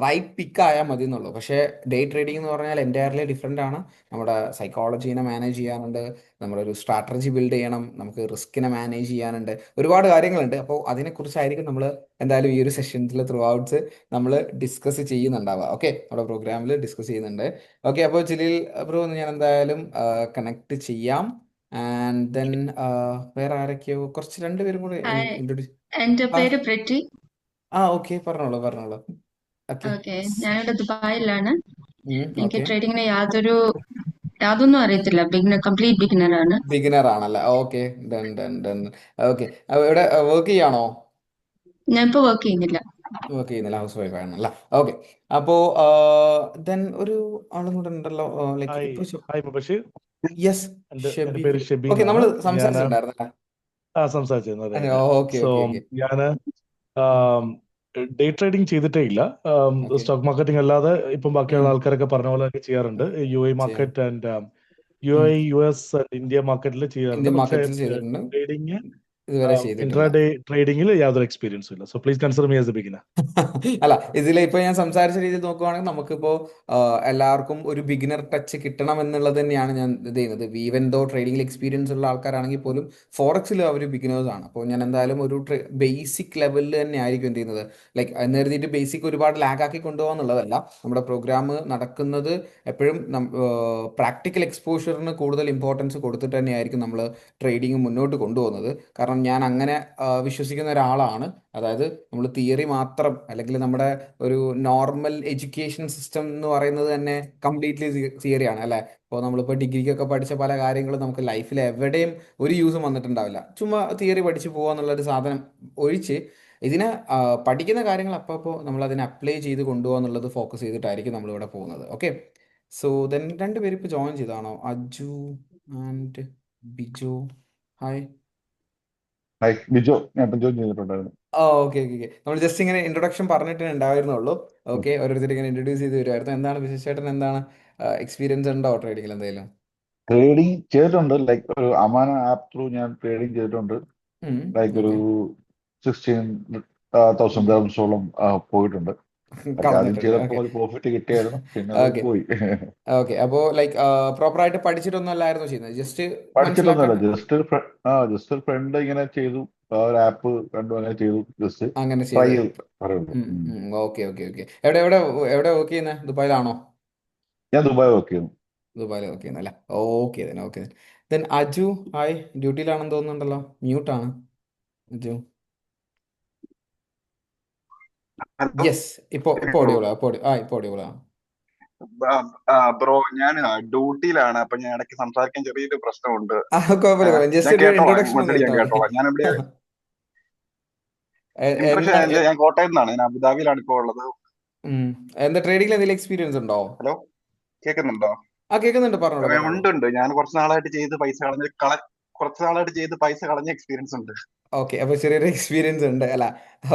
റൈറ്റ് പിക്ക് ആയാൽ മതി എന്നുള്ളൂ. പക്ഷേ ഡേ ട്രേഡിംഗ് എന്ന് പറഞ്ഞാൽ എൻറ്റയർലി ഡിഫറെൻ്റ് ആണ്. നമ്മുടെ സൈക്കോളജീനെ മാനേജ് ചെയ്യാനുണ്ട്, നമ്മളൊരു സ്ട്രാറ്റജി ബിൽഡ് ചെയ്യണം, നമുക്ക് റിസ്കിനെ മാനേജ് ചെയ്യാനുണ്ട്, ഒരുപാട് കാര്യങ്ങളുണ്ട്. അപ്പോൾ അതിനെക്കുറിച്ചായിരിക്കും നമ്മൾ എന്തായാലും ഈ ഒരു സെഷൻസിൽ ത്രൂ ഔട്ട്സ് നമ്മൾ ഡിസ്കസ് ചെയ്യുന്നുണ്ടാവുക. ഓക്കെ, നമ്മുടെ പ്രോഗ്രാമിൽ ഡിസ്കസ് ചെയ്യുന്നുണ്ട്. ഓക്കെ, അപ്പോൾ ജലീൽ ബ്രോ ഞാൻ എന്തായാലും കണക്ട് ചെയ്യാം. ആൻഡ് ദെൻ വേറെ ആരൊക്കെയോ കുറച്ച് രണ്ടുപേരും കൂടെ ഹായ്, ഇൻട്രൊഡ്യൂസ്. എൻ്റെ പേര് പ്രിറ്റി. ഓക്കെ, പറഞ്ഞോളൂ. ഓക്കെ. ഓക്കെ, ഞാനിവിടെ ദുബായിലാണ്. എനിക്ക് ഓക്കെ, ട്രേഡിങ്ങിന് യാതൊന്നും അറിയത്തില്ല. കംപ്ലീറ്റ് ബിഗിനർ ആണ്. ബിഗിനർ ആണല്ലേ? Okay, done. ഓക്കെ, ഇവിടെ വർക്ക് ചെയ്യാണോ? ഞാൻ ഇപ്പോൾ വർക്ക് ചെയ്യുന്നില്ല. വർക്ക് ചെയ്യുന്നില്ല, ഹൗസ് വൈഫ് ആണല്ലേ? ഓക്കെ, അപ്പോ ദെൻ ഒരു ആളും കൂടെ ഉണ്ടല്ലോ, ലൈക്ക് ഇപ്പൊ ഹായ് മുബഷീർ. യെസ്, എൻ്റെ ഷെബി. പേര് ഷെബീൻ ഓക്കെ, നമ്മൾ ആണ്. ഞാൻ സംസാരിച്ചിട്ടുണ്ടായിരുന്നല്ലേ? സംസാരിച്ചിരുന്നത്. അതെ, ഓക്കെ. സോ ഞാൻ ഡേ ട്രേഡിംഗ് ചെയ്തിട്ടേ ഇല്ല. ഓക്കെ, സ്റ്റോക്ക് മാർക്കറ്റിംഗ് അല്ലാതെ ഇപ്പം ബാക്കിയുള്ള ആൾക്കാരൊക്കെ പറഞ്ഞ പോലെ ചെയ്യാറുണ്ട്. UAE market and US and India മാർക്കറ്റിൽ ചെയ്യാറുണ്ട്. ഇന്ത്യൻ പക്ഷേ മാർക്കറ്റിൽ ചെയ്തിട്ടുണ്ട്. ട്രേഡിങ് ഇതുവരെ ചെയ്തിട്ടില്ല. ഇൻട്രാഡേ ട്രേഡിംഗിൽ യാതൊരു എക്സ്പീരിയൻസും ഇല്ല. So please consider me as A beginner. അല്ല, ഇതിൽ ഇപ്പൊ ഞാൻ സംസാരിച്ച രീതിയിൽ നോക്കുവാണെങ്കിൽ നമുക്കിപ്പോ എല്ലാവർക്കും ഒരു ബിഗിനർ ടച്ച് കിട്ടണം എന്നുള്ളത് തന്നെയാണ് ഞാൻ ഇത് ചെയ്യുന്നത്. ഈവൻ ദോ ട്രേഡിംഗിൽ എക്സ്പീരിയൻസ് ഉള്ള ആൾക്കാരാണെങ്കിൽ പോലും ഫോറക്സിൽ അവർ ബിഗിനേഴ്സ് ആണ്. അപ്പോൾ ഞാൻ എന്തായാലും ഒരു ബേസിക് ലെവലിൽ തന്നെ ആയിരിക്കും എന്ത് ചെയ്യുന്നത്. ലൈക്ക് എന്ന് കരുതിയിട്ട് ബേസിക് ഒരുപാട് ലാഗ് ആക്കി കൊണ്ടുപോകാന്നുള്ളതല്ല. നമ്മുടെ പ്രോഗ്രാം നടക്കുന്നത് എപ്പോഴും പ്രാക്ടിക്കൽ എക്സ്പോഷറിന് കൂടുതൽ ഇമ്പോർട്ടൻസ് കൊടുത്തിട്ട് തന്നെയായിരിക്കും നമ്മൾ ട്രേഡിംഗ് മുന്നോട്ട് കൊണ്ടുപോകുന്നത്. കാരണം ഞാൻ അങ്ങനെ വിശ്വസിക്കുന്ന ഒരാളാണ്. അതായത് നമ്മൾ തിയറി മാത്രം, അല്ലെങ്കിൽ നമ്മുടെ ഒരു നോർമൽ എഡ്യൂക്കേഷൻ സിസ്റ്റം എന്ന് പറയുന്നത് തന്നെ കംപ്ലീറ്റ്ലി തിയറിയാണ് അല്ലേ. ഇപ്പോൾ നമ്മളിപ്പോൾ ഡിഗ്രിക്കൊക്കെ പഠിച്ച പല കാര്യങ്ങളും നമുക്ക് ലൈഫിൽ എവിടെയും ഒരു യൂസും വന്നിട്ടുണ്ടാവില്ല. ചുമ്മാ തിയറി പഠിച്ചു പോകുക എന്നുള്ളൊരു സാധനം ഒഴിച്ച് ഇതിനെ പഠിക്കുന്ന കാര്യങ്ങൾ അപ്പോൾ നമ്മൾ അതിനെ അപ്ലൈ ചെയ്ത് കൊണ്ടുപോകുക എന്നുള്ളത് ഫോക്കസ് ചെയ്തിട്ടായിരിക്കും നമ്മളിവിടെ പോകുന്നത്. ഓക്കെ, സോ ദെൻ രണ്ടുപേരും ഇപ്പോൾ ജോയിൻ ചെയ്താണോ? Aju and Biju. Hi. Hi Bijo, ഞാൻ ഇപ്പം ജോയിൻ ചെയ്തിട്ടുണ്ടായിരുന്നു. Okay okay okay. നമ്മൾ ജസ്റ്റ് ഇങ്ങനെ ഇൻട്രൊഡക്ഷൻ പറഞ്ഞിട്ട് ഉണ്ടായിരുന്നുള്ളൂ. ഓക്കെ, ഓരോരുത്തർ ഇങ്ങനെ ഇൻട്രൊഡ്യൂസ് ചെയ്ത് വരുമായിരുന്നു. എന്താണ് വിശേഷേട്ടൻ, എന്താണ് എക്സ്പീരിയൻസ് ഉണ്ടോ ട്രേഡിങ്ങിൽ എന്തെങ്കിലും? ട്രേഡിംഗ് ചെയ്തിട്ടുണ്ട്. ലൈക്ക് ഒരു അമാന ആപ്പ് ത്രൂ ഞാൻ ട്രേഡിംഗ് ചെയ്തിട്ടുണ്ട്. ലൈക്ക് ഒരു ഓക്കെ 16,000 ദിർഹംസോളം പോയിട്ടുണ്ട്. പക്ഷെ ആദ്യം കളഞ്ഞിട്ടുണ്ട്. ചെയ്തപ്പോൾ ഓക്കെ ഒരു പ്രോഫിറ്റ് കിട്ടിയായിരുന്നു, പിന്നെ അത് ഓക്കെ പോയി. ഓക്കെ. അപ്പോൾ ലൈക്ക് പ്രോപ്പറായിട്ട് പഠിച്ചിട്ടൊന്നും അല്ലായിരുന്നു ചെയ്യുന്നത്, ജസ്റ്റ് പഠിച്ചിട്ടൊന്നുമല്ല, മനസ്സിലാക്കാൻ ജസ്റ്റ് ഒരു ഫ്രണ്ട് ഇങ്ങനെ ചെയ്തു, ഒരു ആപ്പ് കണ്ടു, അങ്ങനെ ചെയ്തു, ജസ്റ്റ് അങ്ങനെ ട്രൈ ചെയ്ത്. ചെയ്തു പറയുള്ളൂ. Okay okay okay. എവിടെ എവിടെ എവിടെ വർക്ക് ചെയ്യുന്നത്? ദുബായിലാണോ? ഞാൻ ദുബായ് വർക്ക് ചെയ്യുന്നു. ദുബായിൽ വർക്ക് ചെയ്യുന്നല്ലേ. Okay then okay then Aju, hi. ഡ്യൂട്ടിയിലാണെന്ന് തോന്നുന്നുണ്ടല്ലോ, മ്യൂട്ടാണ് അജു. ഹലോ, യെസ്, ഇപ്പോൾ കേൾക്കാവോ? ഓടിയോളാം. ഇപ്പോൾ ഓടിയോളാം. ബ്രോ, ഞാൻ ഡ്യൂട്ടിയിലാണ്. അപ്പൊ ഞാൻ ഇടയ്ക്ക് സംസാരിക്കാൻ ചെറിയൊരു പ്രശ്നമുണ്ട്. കുഴപ്പമില്ല കുഴപ്പമില്ല. ഞാൻ ജസ്റ്റ് ഒരു കേട്ടോളാം, ഇൻട്രൊഡക്ഷൻ ഒന്ന് മറുപടി ഞാൻ എടുത്താൽ മതി. കേട്ടോളാം. ഞാൻ എവിടെയാ ഇംപ്രഷൻ? എന്താ ഞാൻ കോട്ടയത്ത് നിന്നാണ്. ഞാൻ അബുദാബിയിലാണ് ഇപ്പോൾ ഉള്ളത്. എന്താ ട്രേഡിംഗിൽ എന്തെങ്കിലും എക്സ്പീരിയൻസ് ഉണ്ടോ? ഹലോ, കേൾക്കുന്നുണ്ടോ? കേൾക്കുന്നുണ്ട്, പറഞ്ഞോളൂ പറഞ്ഞോളൂ. ഉണ്ട്. ഞാൻ കുറച്ച് നാളായിട്ട് ചെയ്ത് പൈസ കളഞ്ഞ എക്സ്പീരിയൻസ് ഉണ്ട്. ഓക്കെ, അപ്പോൾ ചെറിയൊരു എക്സ്പീരിയൻസ് ഉണ്ട് അല്ല.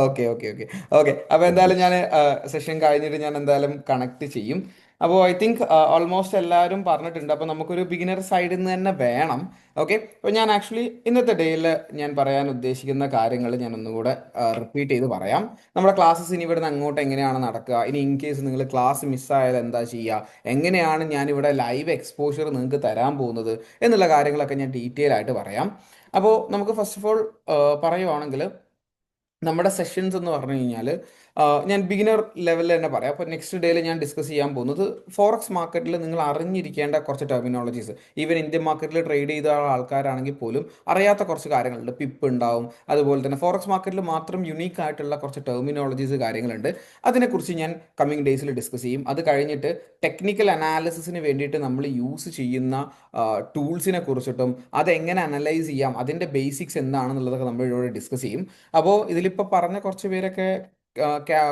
Okay okay okay okay. അപ്പോൾ എന്തായാലും ഞാൻ സെഷൻ കഴിഞ്ഞിട്ട് ഞാൻ എന്തായാലും കണക്ട് ചെയ്യും. അപ്പോൾ ഐ തിങ്ക് ഓൾമോസ്റ്റ് എല്ലാവരും പറഞ്ഞിട്ടുണ്ട്. അപ്പോൾ നമുക്കൊരു ബിഗിനർ സൈഡിൽ നിന്ന് തന്നെ വേണം. ഓക്കെ, അപ്പോൾ ഞാൻ ആക്ച്വലി ഇന്നത്തെ ഡേയിൽ ഞാൻ പറയാൻ ഉദ്ദേശിക്കുന്ന കാര്യങ്ങൾ ഞാൻ ഒന്നുകൂടെ റിപ്പീറ്റ് ചെയ്ത് പറയാം. നമ്മുടെ ക്ലാസ്സസ് ഇനി ഇവിടുന്ന് അങ്ങോട്ട് എങ്ങനെയാണ് നടക്കുക, ഇനി ഇൻ കേസ് നിങ്ങൾ ക്ലാസ് മിസ്സായാൽ എന്താ ചെയ്യുക, എങ്ങനെയാണ് ഞാനിവിടെ ലൈവ് എക്സ്പോഷർ നിങ്ങൾക്ക് തരാൻ പോകുന്നത് എന്നുള്ള കാര്യങ്ങളൊക്കെ ഞാൻ ഡീറ്റെയിൽ ആയിട്ട് പറയാം. അപ്പോൾ നമുക്ക് ഫസ്റ്റ് ഓഫ് ഓൾ പറയുവാണെങ്കിൽ നമ്മുടെ സെഷൻസ് എന്ന് പറഞ്ഞു കഴിഞ്ഞാൽ ഞാൻ ബിഗിനർ ലെവലിൽ തന്നെ പറയാം. അപ്പോൾ നെക്സ്റ്റ് ഡേയിൽ ഞാൻ ഡിസ്കസ് ചെയ്യാൻ പോകുന്നത് ഫോറക്സ് മാർക്കറ്റിൽ നിങ്ങൾ അറിഞ്ഞിരിക്കേണ്ട കുറച്ച് ടെർമിനോളജീസ്. ഈവൻ ഇന്ത്യൻ മാർക്കറ്റിൽ ട്രേഡ് ചെയ്ത ആൾക്കാരാണെങ്കിൽ പോലും അറിയാത്ത കുറച്ച് കാര്യങ്ങളുണ്ട്. പിപ്പ് ഉണ്ടാവും, അതുപോലെ തന്നെ ഫോറക്സ് മാർക്കറ്റിൽ മാത്രം യുണീക്ക് ആയിട്ടുള്ള കുറച്ച് ടെർമിനോളജീസ് കാര്യങ്ങളുണ്ട്. അതിനെക്കുറിച്ച് ഞാൻ കമ്മിങ് ഡേയ്സിൽ ഡിസ്കസ് ചെയ്യും. അത് കഴിഞ്ഞിട്ട് ടെക്നിക്കൽ അനാലിസിസിന് വേണ്ടിയിട്ട് നമ്മൾ യൂസ് ചെയ്യുന്ന ടൂൾസിനെ കുറിച്ചിട്ടും അതെങ്ങനെ അനലൈസ് ചെയ്യാം, അതിൻ്റെ ബേസിക്സ് എന്താണെന്നുള്ളതൊക്കെ നമ്മൾ ഇവിടെ ഡിസ്കസ് ചെയ്യും. അപ്പോൾ ഇതിലിപ്പോൾ പറഞ്ഞ കുറച്ച് പേരൊക്കെ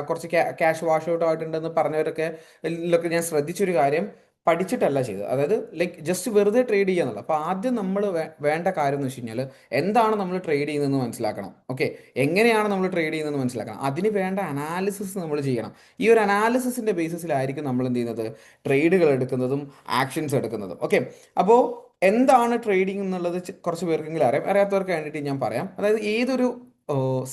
കുറച്ച് ക്യാഷ് വാഷ് ഔട്ട് ആയിട്ടുണ്ടെന്ന് പറഞ്ഞവരൊക്കെ ഞാൻ ശ്രദ്ധിച്ചൊരു കാര്യം, പഠിച്ചിട്ടല്ല ചെയ്തത്. അതായത് ലൈക്ക് ജസ്റ്റ് വെറുതെ ട്രേഡ് ചെയ്യുക എന്നുള്ളത്. അപ്പോൾ ആദ്യം നമ്മൾ വേണ്ട കാര്യം എന്ന് വെച്ച് കഴിഞ്ഞാൽ എന്താണ് നമ്മൾ ട്രേഡ് ചെയ്യുന്നതെന്ന് മനസ്സിലാക്കണം. ഓക്കെ, എങ്ങനെയാണ് നമ്മൾ ട്രേഡ് ചെയ്യുന്നതെന്ന് മനസ്സിലാക്കണം. അതിന് വേണ്ട അനാലിസിസ് നമ്മൾ ചെയ്യണം. ഈ ഒരു അനാലിസിസിൻ്റെ ബേസിസിലായിരിക്കും നമ്മൾ എന്ത് ചെയ്യുന്നത്, ട്രേഡുകൾ എടുക്കുന്നതും ആക്ഷൻസ് എടുക്കുന്നതും. ഓക്കെ, അപ്പോൾ എന്താണ് ട്രേഡിംഗ് എന്നുള്ളത് കുറച്ച് പേർക്കെങ്കിലും അറിയാത്തവർക്ക് വേണ്ടിയിട്ട് ഞാൻ പറയാം. അതായത് ഏതൊരു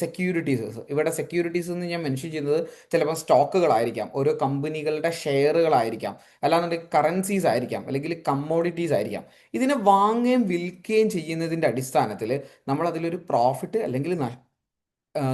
സെക്യൂരിറ്റീസ്, ഇവിടെ സെക്യൂരിറ്റീസ് എന്ന് ഞാൻ മെൻഷൻ ചെയ്യുന്നത് ചിലപ്പോൾ സ്റ്റോക്കുകളായിരിക്കാം, ഓരോ കമ്പനികളുടെ ഷെയറുകളായിരിക്കാം, അല്ലാന്നുണ്ടെങ്കിൽ കറൻസീസ് ആയിരിക്കാം, അല്ലെങ്കിൽ കമ്മോഡിറ്റീസ് ആയിരിക്കാം. ഇതിനെ വാങ്ങുകയും വിൽക്കുകയും ചെയ്യുന്നതിൻ്റെ അടിസ്ഥാനത്തിൽ നമ്മൾ അതിലൊരു പ്രോഫിറ്റ് അല്ലെങ്കിൽ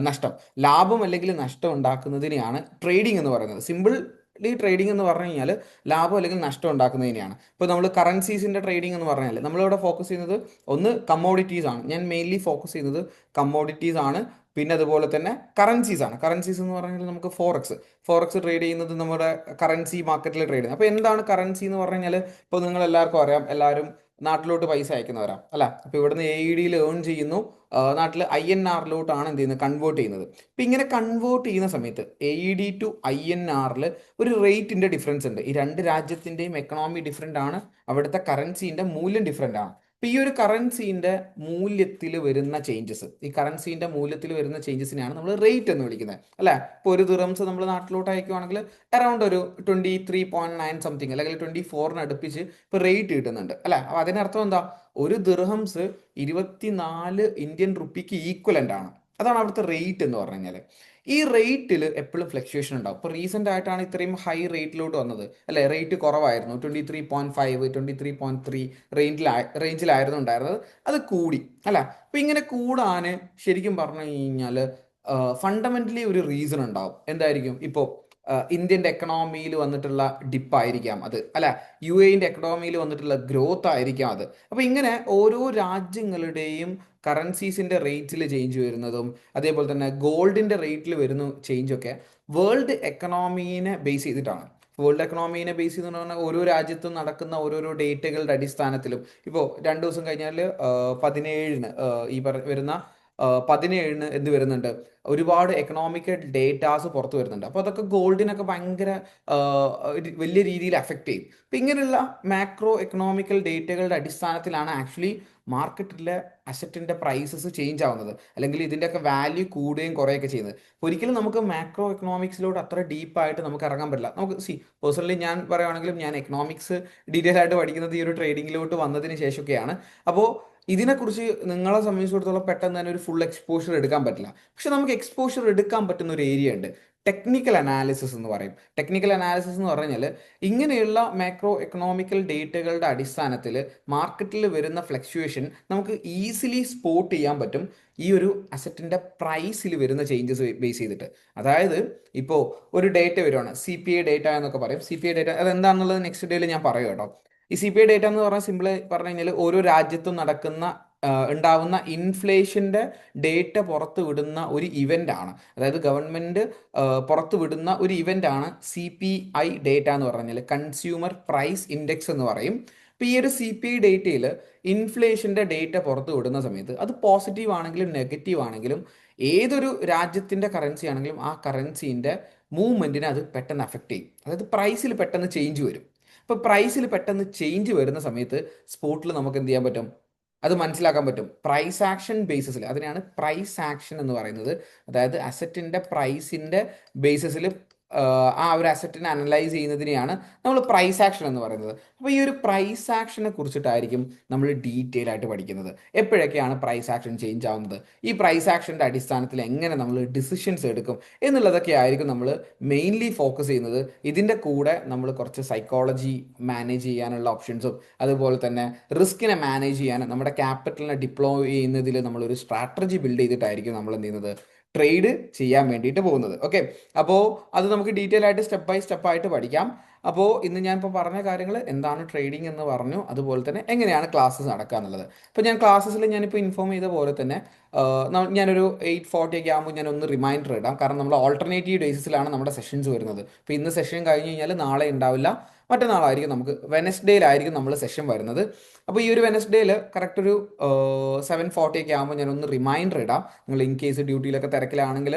നഷ്ടം, ലാഭം അല്ലെങ്കിൽ നഷ്ടം ഉണ്ടാക്കുന്നതിനെയാണ് ട്രേഡിംഗ് എന്ന് പറയുന്നത്. സിമ്പിൾലി ട്രേഡിംഗ് എന്ന് പറഞ്ഞു കഴിഞ്ഞാൽ ലാഭം അല്ലെങ്കിൽ നഷ്ടം ഉണ്ടാക്കുന്നതിനെയാണ്. ഇപ്പോൾ നമ്മൾ കറൻസീസിൻ്റെ ട്രേഡിംഗ് എന്ന് പറഞ്ഞാൽ നമ്മളിവിടെ ഫോക്കസ് ചെയ്യുന്നത് ഒന്ന് കമ്മോഡിറ്റീസ് ആണ്. ഞാൻ മെയിൻലി ഫോക്കസ് ചെയ്യുന്നത് കമ്മോഡിറ്റീസ് ആണ്. പിന്നെ അതുപോലെ തന്നെ കറൻസീസ് ആണ്. കറൻസീസ് എന്ന് പറഞ്ഞാൽ നമുക്ക് ഫോറക്സ് ട്രേഡ് ചെയ്യുന്നത് നമ്മുടെ കറൻസി മാർക്കറ്റിൽ ട്രേഡ് ചെയ്യുന്നത്. അപ്പോൾ എന്താണ് കറൻസി എന്ന് പറഞ്ഞു കഴിഞ്ഞാൽ, ഇപ്പോൾ നിങ്ങൾ എല്ലാവർക്കും അറിയാം, എല്ലാവരും നാട്ടിലോട്ട് പൈസ അയക്കുന്നവരാ അല്ല. അപ്പോൾ ഇവിടുന്ന് AEDയിൽ ഏൺ ചെയ്യുന്നു, നാട്ടിൽ INRലോട്ടാണ് എന്ത് ചെയ്യുന്നത്, കൺവേർട്ട് ചെയ്യുന്നത്. അപ്പോൾ ഇങ്ങനെ കൺവേർട്ട് ചെയ്യുന്ന സമയത്ത് AED ടു INRൽ ഒരു റേറ്റിൻ്റെ ഡിഫറൻസ് ഉണ്ട്. ഈ രണ്ട് രാജ്യത്തിൻ്റെയും എക്കണോമി ഡിഫറെൻ്റ് ആണ്, അവിടുത്തെ കറൻസീൻ്റെ മൂല്യം ഡിഫറെൻ്റ് ആണ്. ഇപ്പം ഈ ഒരു കറൻസീൻ്റെ മൂല്യത്തിൽ വരുന്ന ചേഞ്ചസ്, ഈ കറൻസീൻ്റെ മൂല്യത്തിൽ വരുന്ന ചേഞ്ചസിനെയാണ് നമ്മൾ റേറ്റ് എന്ന് വിളിക്കുന്നത്, അല്ലേ? ഇപ്പോൾ ഒരു ദിറംസ് നമ്മൾ നാട്ടിലോട്ട് അയക്കുകയാണെങ്കിൽ അറൗണ്ട് ഒരു 23.9 സംതിങ് അല്ലെങ്കിൽ 24 അടുപ്പിച്ച് ഇപ്പോൾ റേറ്റ് കിട്ടുന്നുണ്ട്, അല്ലേ? അപ്പോൾ അതിനർത്ഥം എന്താ? ഒരു ദിർഹംസ് 24 ഇന്ത്യൻ റുപ്പിക്ക് ഈക്വലൻ്റ് ആണ്. അതാണ് അവിടുത്തെ റേറ്റ് എന്ന് പറഞ്ഞു കഴിഞ്ഞാൽ. ഈ റേറ്റിൽ എപ്പോഴും ഫ്ലക്ച്വേഷൻ ഉണ്ടാവും. ഇപ്പോൾ റീസെൻ്റ് ആയിട്ടാണ് ഇത്രയും ഹൈ റേറ്റിലോട്ട് വന്നത്, അല്ലേ? റേറ്റ് കുറവായിരുന്നു, 23.5 23.3 റേഞ്ചിലായിരുന്നു ഉണ്ടായിരുന്നത്. അത് കൂടി, അല്ല? അപ്പം ഇങ്ങനെ കൂടാൻ ശരിക്കും പറഞ്ഞു കഴിഞ്ഞാൽ ഫണ്ടമെൻ്റലി ഒരു റീസൺ ഉണ്ടാവും. എന്തായിരിക്കും? ഇപ്പോൾ ഇന്ത്യൻ്റെ എക്കണോമിയിൽ വന്നിട്ടുള്ള ഡിപ്പായിരിക്കാം അത്, അല്ല? UAE എക്കണോമിയിൽ വന്നിട്ടുള്ള ഗ്രോത്ത് ആയിരിക്കാം അത്. അപ്പോൾ ഇങ്ങനെ ഓരോ രാജ്യങ്ങളുടെയും കറൻസീസിൻ്റെ റേറ്റിൽ ചേഞ്ച് വരുന്നതും അതേപോലെ തന്നെ ഗോൾഡിൻ്റെ റേറ്റിൽ വരുന്ന ചേഞ്ചൊക്കെ വേൾഡ് എക്കണോമീനെ ബേസ് ചെയ്തിട്ടാണ്. വേൾഡ് എക്കണോമീനെ ബേസ് ചെയ്തെന്ന് പറഞ്ഞാൽ ഓരോ രാജ്യത്തും നടക്കുന്ന ഓരോരോ ഡേറ്റകളുടെ അടിസ്ഥാനത്തിലും ഇപ്പോൾ 2 ദിവസം കഴിഞ്ഞാൽ 17-ന് വരുന്ന 17-ന് എന്ത് വരുന്നുണ്ട്? ഒരുപാട് എക്കണോമിക്കൽ ഡേറ്റാസ് പുറത്തു വരുന്നുണ്ട്. അപ്പോൾ അതൊക്കെ ഗോൾഡിനൊക്കെ ഭയങ്കര വലിയ രീതിയിൽ അഫക്റ്റ് ചെയ്യും. അപ്പം ഇങ്ങനെയുള്ള മാക്രോ എക്കണോമിക്കൽ ഡേറ്റകളുടെ അടിസ്ഥാനത്തിലാണ് ആക്ച്വലി മാർക്കറ്റിലെ അസറ്റിൻ്റെ പ്രൈസസ് ചേഞ്ച് ആവുന്നത്, അല്ലെങ്കിൽ ഇതിൻ്റെയൊക്കെ വാല്യൂ കൂടുകയും കുറയുകയൊക്കെ ചെയ്യുന്നത്. ഒരിക്കലും നമുക്ക് മാക്രോ എക്കണോമിക്സിലോട്ട് അത്ര ഡീപ്പായിട്ട് നമുക്ക് ഇറങ്ങാൻ പറ്റില്ല. നമുക്ക് പേഴ്സണലി ഞാൻ പറയുകയാണെങ്കിലും ഞാൻ എക്കണോമിക്സ് ഡീറ്റെയിൽ ആയിട്ട് പഠിക്കുന്നത് ഈ ഒരു ട്രേഡിങ്ങിലോട്ട് വന്നതിന് ശേഷമൊക്കെയാണ്. അപ്പോൾ ഇതിനെക്കുറിച്ച് നിങ്ങളെ സംബന്ധിച്ചിടത്തോളം പെട്ടെന്ന് തന്നെ ഒരു ഫുൾ എക്സ്പോഷർ എടുക്കാൻ പറ്റില്ല. പക്ഷെ നമുക്ക് എക്സ്പോഷർ എടുക്കാൻ പറ്റുന്ന ഒരു ഏരിയ ഉണ്ട്, ടെക്നിക്കൽ അനാലിസിസ് എന്ന് പറയും. ടെക്നിക്കൽ അനാലിസിസ് എന്ന് പറഞ്ഞാൽ ഇങ്ങനെയുള്ള മാക്രോ എക്കണോമിക്കൽ ഡേറ്റകളുടെ അടിസ്ഥാനത്തിൽ മാർക്കറ്റിൽ വരുന്ന ഫ്ലക്ച്വേഷൻ നമുക്ക് ഈസിലി സ്പോട്ട് ചെയ്യാൻ പറ്റും ഈ ഒരു അസറ്റിൻ്റെ പ്രൈസിൽ വരുന്ന ചേഞ്ചസ് ബേസ് ചെയ്തിട്ട്. അതായത് ഇപ്പോൾ ഒരു ഡേറ്റ വരുവാണ്, CPI ഡേറ്റ എന്നൊക്കെ പറയും. CPI ഡേറ്റ അതെന്താണെന്നുള്ളത് നെക്സ്റ്റ് ഡേയിൽ ഞാൻ പറയും കേട്ടോ. ഈ CPI ഡേറ്റ എന്ന് പറഞ്ഞാൽ സിമ്പിൾ പറഞ്ഞു കഴിഞ്ഞാൽ ഓരോ രാജ്യത്തും ഉണ്ടാവുന്ന ഇൻഫ്ലേഷൻ്റെ ഡേറ്റ പുറത്ത് വിടുന്ന ഒരു ഇവൻ്റ് ആണ്. അതായത് ഗവൺമെൻറ് പുറത്ത് വിടുന്ന ഒരു ഇവൻ്റ് ആണ് CPI ഡേറ്റ എന്ന് പറഞ്ഞാൽ, കൺസ്യൂമർ പ്രൈസ് ഇൻഡെക്സ് എന്ന് പറയും. അപ്പോൾ ഈ ഒരു CPI ഡേറ്റയിൽ ഇൻഫ്ലേഷൻ്റെ ഡേറ്റ പുറത്ത് വിടുന്ന സമയത്ത് അത് പോസിറ്റീവ് ആണെങ്കിലും നെഗറ്റീവ് ആണെങ്കിലും ഏതൊരു രാജ്യത്തിൻ്റെ കറൻസി ആണെങ്കിലും ആ കറൻസീൻ്റെ മൂവ്മെൻറ്റിനെ അത് പെട്ടെന്ന് അഫക്റ്റ് ചെയ്യും. അതായത് പ്രൈസിൽ പെട്ടെന്ന് ചേഞ്ച് വരും. ഇപ്പോൾ പ്രൈസിൽ പെട്ടെന്ന് ചേഞ്ച് വരുന്ന സമയത്ത് സ്പോട്ടിൽ നമുക്ക് എന്ത് ചെയ്യാൻ പറ്റും? അത് മനസ്സിലാക്കാൻ പറ്റും. പ്രൈസ് ആക്ഷൻ ബേസിസിൽ, അതിനെയാണ് പ്രൈസ് ആക്ഷൻ എന്ന് പറയുന്നത്. അതായത് അസറ്റിൻ്റെ പ്രൈസിൻ്റെ ബേസിസിൽ ആ ഒരു അസറ്റിനെ അനലൈസ് ചെയ്യുന്നതിനെയാണ് നമ്മൾ പ്രൈസ് ആക്ഷൻ എന്ന് പറയുന്നത്. അപ്പോൾ ഈ ഒരു പ്രൈസ് ആക്ഷനെ കുറിച്ചിട്ടായിരിക്കും നമ്മൾ ഡീറ്റെയിൽ ആയിട്ട് പഠിക്കുന്നത്. എപ്പോഴൊക്കെയാണ് പ്രൈസ് ആക്ഷൻ ചേഞ്ച് ആവുന്നത്, ഈ പ്രൈസ് ആക്ഷൻ്റെ അടിസ്ഥാനത്തിൽ എങ്ങനെ നമ്മൾ ഡിസിഷൻസ് എടുക്കും എന്നുള്ളതൊക്കെ ആയിരിക്കും നമ്മൾ മെയിൻലി ഫോക്കസ് ചെയ്യുന്നത്. ഇതിൻ്റെ കൂടെ നമ്മൾ കുറച്ച് സൈക്കോളജി മാനേജ് ചെയ്യാനുള്ള ഓപ്ഷൻസും അതുപോലെ തന്നെ റിസ്കിനെ മാനേജ് ചെയ്യാനും നമ്മുടെ ക്യാപിറ്റലിനെ ഡിപ്ലോയ് ചെയ്യുന്നതിൽ നമ്മളൊരു സ്ട്രാറ്റജി ബിൽഡ് ചെയ്തിട്ടായിരിക്കും നമ്മൾ എന്ത് ചെയ്യുന്നത്? ട്രേഡ് ചെയ്യാൻ വേണ്ടിയിട്ട് പോകുന്നത്. ഓക്കെ, അപ്പോൾ അത് നമുക്ക് ഡീറ്റെയിൽ ആയിട്ട് സ്റ്റെപ്പ് ബൈ സ്റ്റെപ്പ് ആയിട്ട് പഠിക്കാം. അപ്പോൾ ഇന്ന് ഞാനിപ്പോൾ പറഞ്ഞ കാര്യങ്ങൾ എന്താണ് ട്രേഡിംഗ് എന്ന് പറഞ്ഞു, അതുപോലെ തന്നെ എങ്ങനെയാണ് ക്ലാസ്സസ് നടക്കുക എന്നുള്ളത്. അപ്പോൾ ഞാൻ ക്ലാസ്സസിൽ ഞാനിപ്പോൾ ഇൻഫോം ചെയ്ത പോലെ തന്നെ ഞാനൊരു 8:40 ഒക്കെ ആകുമ്പോൾ ഞാനൊന്ന് റിമൈൻഡർ ഇടാം. കാരണം നമ്മൾ ഓൾട്ടർനേറ്റീവ് ബേസിസിലാണ് നമ്മുടെ സെഷൻസ് വരുന്നത്. അപ്പോൾ ഇന്ന് സെഷൻ കഴിഞ്ഞ് കഴിഞ്ഞാൽ നാളെ ഉണ്ടാവില്ല, മറ്റന്നാളായിരിക്കും, നമുക്ക് വെനസ്ഡേയിലായിരിക്കും നമ്മൾ സെഷൻ വരുന്നത്. അപ്പോൾ ഈ ഒരു വെനസ്ഡേയിൽ കറക്റ്റ് ഒരു 7:40 ഒക്കെ ആകുമ്പോൾ ഞാനൊന്ന് റിമൈൻഡർ ഇടാം. നിങ്ങൾ ഇൻ കേസ് ഡ്യൂട്ടിയിലൊക്കെ തിരക്കിലാണെങ്കിൽ